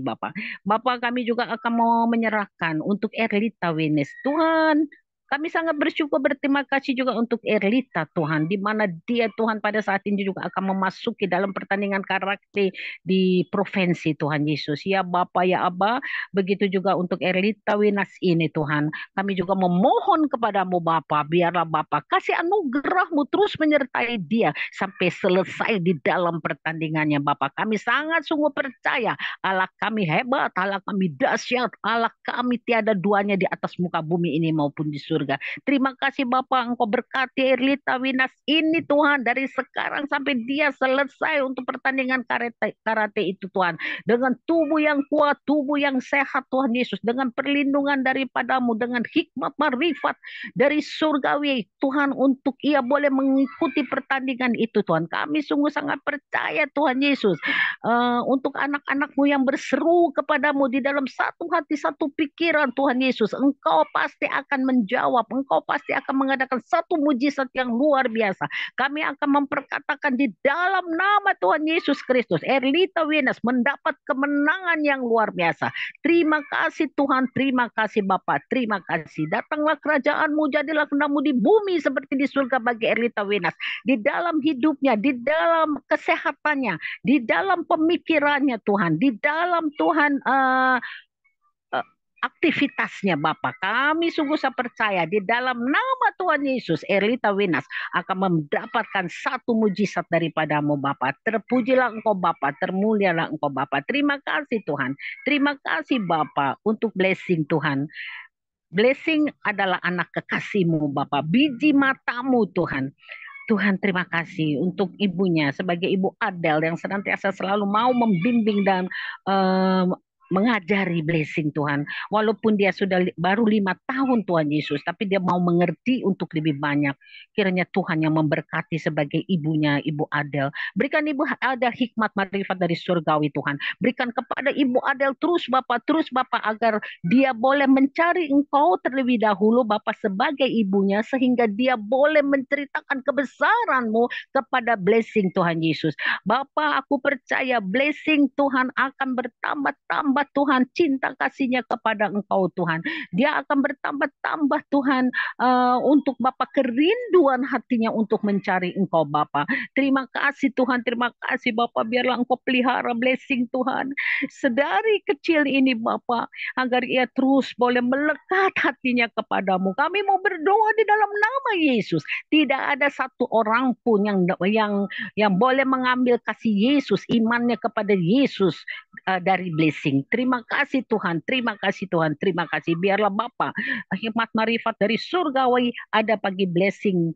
Bapak. Bapak, kami juga akan mau menyerahkan untuk Erlita Wenes. Tuhan, kami sangat bersyukur, berterima kasih juga untuk Erlita Tuhan, di mana dia Tuhan pada saat ini juga akan memasuki dalam pertandingan karakter di provinsi Tuhan Yesus. Ya Bapak, ya Abba, begitu juga untuk Erlita Wenas ini Tuhan. Kami juga memohon kepadamu Bapa, biarlah Bapa kasih anugerah-Mu terus menyertai dia sampai selesai di dalam pertandingannya Bapa. Kami sangat sungguh percaya Allah kami hebat, Allah kami dahsyat, Allah kami tiada duanya di atas muka bumi ini maupun di surga. Terima kasih Bapa, Engkau berkati Erlita Winas ini Tuhan, dari sekarang sampai dia selesai untuk pertandingan karate itu Tuhan, dengan tubuh yang kuat, tubuh yang sehat Tuhan Yesus, dengan perlindungan daripadamu, dengan hikmat marifat dari surgawi Tuhan, untuk ia boleh mengikuti pertandingan itu Tuhan. Kami sungguh sangat percaya Tuhan Yesus, untuk anak-anak-Mu yang berseru kepadamu di dalam satu hati, satu pikiran Tuhan Yesus, Engkau pasti akan menjawab, Engkau pasti akan mengadakan satu mujizat yang luar biasa. Kami akan memperkatakan di dalam nama Tuhan Yesus Kristus, Erlita Winas mendapat kemenangan yang luar biasa. Terima kasih Tuhan, terima kasih Bapa, terima kasih. Datanglah kerajaan-Mu, jadilah kehendak-Mu di bumi seperti di surga bagi Erlita Winas, di dalam hidupnya, di dalam kesehatannya, di dalam pemikirannya Tuhan, di dalam Tuhan aktivitasnya Bapak. Kami sungguh saya percaya di dalam nama Tuhan Yesus, Erlita Winas akan mendapatkan satu mujizat daripadamu Bapak. Terpujilah Engkau Bapak, termulialah Engkau Bapak. Terima kasih Tuhan. Terima kasih Bapak untuk blessing Tuhan. Blessing adalah anak kekasih-Mu Bapak, biji mata-Mu Tuhan. Tuhan, terima kasih untuk ibunya sebagai Ibu Adel yang senantiasa selalu mau membimbing dan mengajari blessing Tuhan. Walaupun dia sudah baru 5 tahun Tuhan Yesus, tapi dia mau mengerti untuk lebih banyak. Kiranya Tuhan yang memberkati sebagai ibunya, Ibu Adel. Berikan Ibu Adel hikmat marifat dari surgawi Tuhan. Berikan kepada Ibu Adel terus Bapak, agar dia boleh mencari Engkau terlebih dahulu Bapak sebagai ibunya, sehingga dia boleh menceritakan kebesaran-Mu kepada blessing Tuhan Yesus. Bapak, aku percaya blessing Tuhan akan bertambah-tambah Tuhan, cinta kasihnya kepada Engkau Tuhan. Dia akan bertambah-tambah Tuhan, untuk Bapak kerinduan hatinya untuk mencari Engkau Bapak. Terima kasih Tuhan, terima kasih Bapak. Biarlah Engkau pelihara blessing Tuhan sedari kecil ini Bapak, agar ia terus boleh melekat hatinya kepadamu. Kami mau berdoa di dalam nama Yesus. Tidak ada satu orang pun yang boleh mengambil kasih Yesus, imannya kepada Yesus dari blessing. Terima kasih Tuhan, terima kasih Tuhan, terima kasih. Biarlah Bapa hikmat marifat dari surgawi ada bagi blessing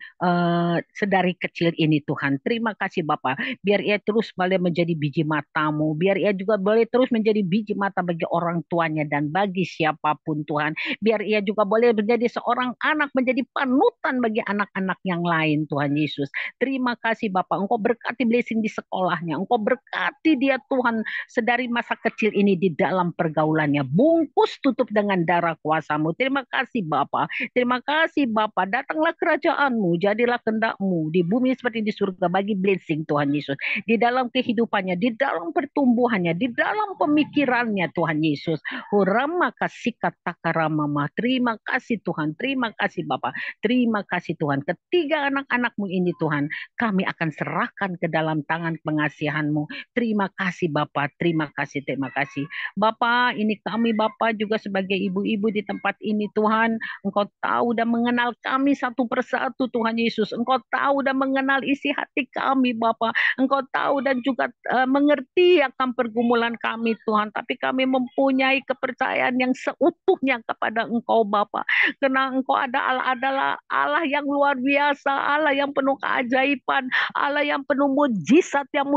sedari kecil ini Tuhan. Terima kasih Bapa. Biar ia terus boleh menjadi biji mata-Mu, biar ia juga boleh terus menjadi biji mata bagi orang tuanya dan bagi siapapun Tuhan. Biar ia juga boleh menjadi seorang anak, menjadi panutan bagi anak-anak yang lain Tuhan Yesus. Terima kasih Bapak. Engkau berkati blessing di sekolahnya, Engkau berkati dia Tuhan sedari masa kecil ini di dalam pergaulannya. Bungkus tutup dengan darah kuasa-Mu. Terima kasih Bapa. Terima kasih Bapa. Datanglah kerajaan-Mu, jadilah kehendak-Mu di bumi seperti di surga bagi blessing Tuhan Yesus. Di dalam kehidupannya, di dalam pertumbuhannya, di dalam pemikirannya Tuhan Yesus. Hurama kasih kata karamama. Terima kasih Tuhan. Terima kasih Bapa. Terima kasih Tuhan. Ketiga anak-anak-Mu ini Tuhan, kami akan serahkan ke dalam tangan pengasihan-Mu. Terima kasih Bapa. Terima kasih kasih, terima kasih. Bapa, ini kami Bapa juga sebagai ibu-ibu di tempat ini Tuhan, Engkau tahu dan mengenal kami satu persatu Tuhan Yesus. Engkau tahu dan mengenal isi hati kami Bapa. Engkau tahu dan juga mengerti akan pergumulan kami Tuhan. Tapi kami mempunyai kepercayaan yang seutuhnya kepada Engkau Bapa. Karena Engkau adalah Allah yang luar biasa, Allah yang penuh keajaiban, Allah yang penuh mujizat yang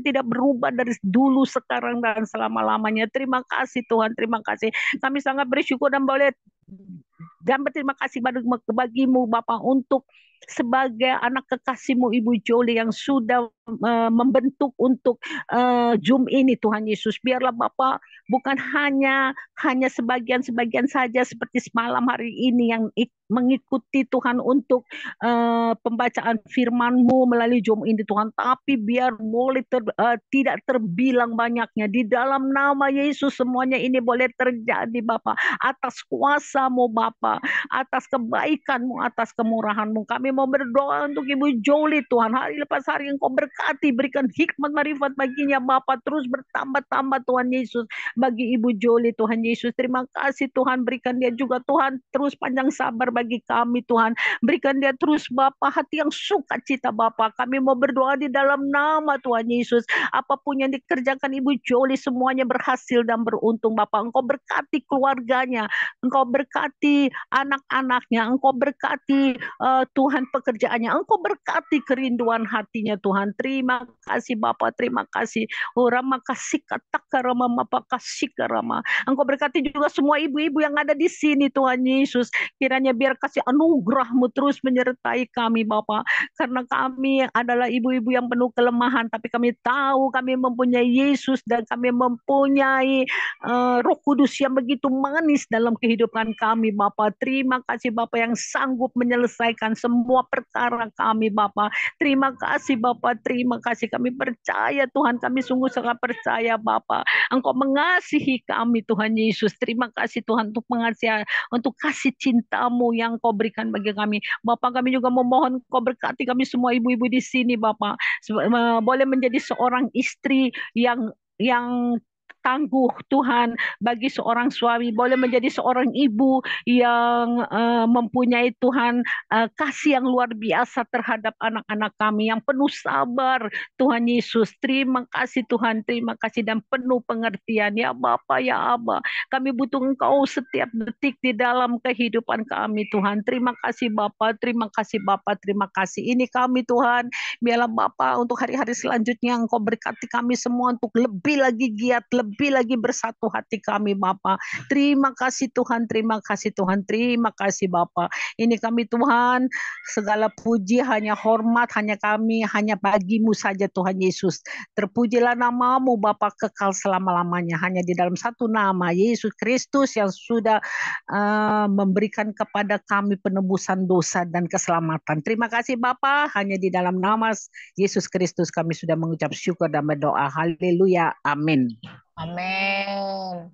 tidak berubah dari dulu, sekarang, dan selama-lamanya. Terima kasih Tuhan, terima kasih. Kami sangat bersyukur dan berterima kasih bagimu Bapak untuk sebagai anak kekasihmu Ibu Jolie yang sudah membentuk untuk Zoom ini Tuhan Yesus. Biarlah Bapak bukan hanya sebagian-sebagian saja seperti semalam hari ini yang mengikuti Tuhan untuk pembacaan firman-Mu melalui Zoom ini Tuhan, tapi biar boleh tidak terbilang banyaknya di dalam nama Yesus. Semuanya ini boleh terjadi Bapak atas kuasa-Mu Bapak, atas kebaikan-Mu, atas kemurahan-Mu. Kami mau berdoa untuk Ibu Jolie Tuhan, hari lepas hari Engkau berkati, berikan hikmat marifat baginya Bapak, terus bertambah-tambah Tuhan Yesus bagi Ibu Jolie Tuhan Yesus. Terima kasih Tuhan, berikan dia juga Tuhan terus panjang sabar bagi kami Tuhan, berikan dia terus Bapak hati yang sukacita Bapak. Kami mau berdoa di dalam nama Tuhan Yesus, apapun yang dikerjakan Ibu Jolie semuanya berhasil dan beruntung Bapak. Engkau berkati keluarganya, Engkau berkati anak-anaknya, Engkau berkati Tuhan pekerjaannya, Engkau berkati kerinduan hatinya Tuhan. Terima kasih Bapak, terima kasih. Rama kasih kata Rama Mapa kasih Rama. Engkau berkati juga semua ibu-ibu yang ada di sini Tuhan Yesus. Kiranya biar kasih anugerah-Mu terus menyertai kami Bapak. Karena kami adalah ibu-ibu yang penuh kelemahan, tapi kami tahu kami mempunyai Yesus dan kami mempunyai Roh Kudus yang begitu manis dalam kehidupan kami Bapak. Terima kasih Bapak yang sanggup menyelesaikan semua perkara kami Bapak. Terima kasih Bapak, terima kasih. Kami percaya Tuhan, kami sungguh sangat percaya Bapak, Engkau mengasihi kami Tuhan Yesus. Terima kasih Tuhan untuk mengasihi, untuk kasih cinta-Mu yang Kau berikan bagi kami Bapak. Kami juga memohon Kau berkati kami semua ibu-ibu di sini Bapak, boleh menjadi seorang istri yang tangguh Tuhan bagi seorang suami, boleh menjadi seorang ibu yang mempunyai Tuhan kasih yang luar biasa terhadap anak-anak kami, yang penuh sabar Tuhan Yesus. Terima kasih Tuhan, terima kasih dan penuh pengertian ya Bapa ya Aba. Kami butuh Engkau setiap detik di dalam kehidupan kami Tuhan. Terima kasih Bapa, terima kasih Bapa, terima kasih. Ini kami Tuhan, biarlah Bapa untuk hari-hari selanjutnya Engkau berkati kami semua untuk lebih lagi giat, lebih lagi bersatu hati kami Bapa. Terima kasih Tuhan, terima kasih Tuhan, terima kasih Bapa. Ini kami Tuhan, segala puji hanya hormat hanya kami, hanya bagi-Mu saja Tuhan Yesus. Terpujilah nama-Mu Bapa kekal selama-lamanya, hanya di dalam satu nama Yesus Kristus yang sudah memberikan kepada kami penebusan dosa dan keselamatan. Terima kasih Bapa, hanya di dalam nama Yesus Kristus kami sudah mengucap syukur dan berdoa. Haleluya, amin. Amin.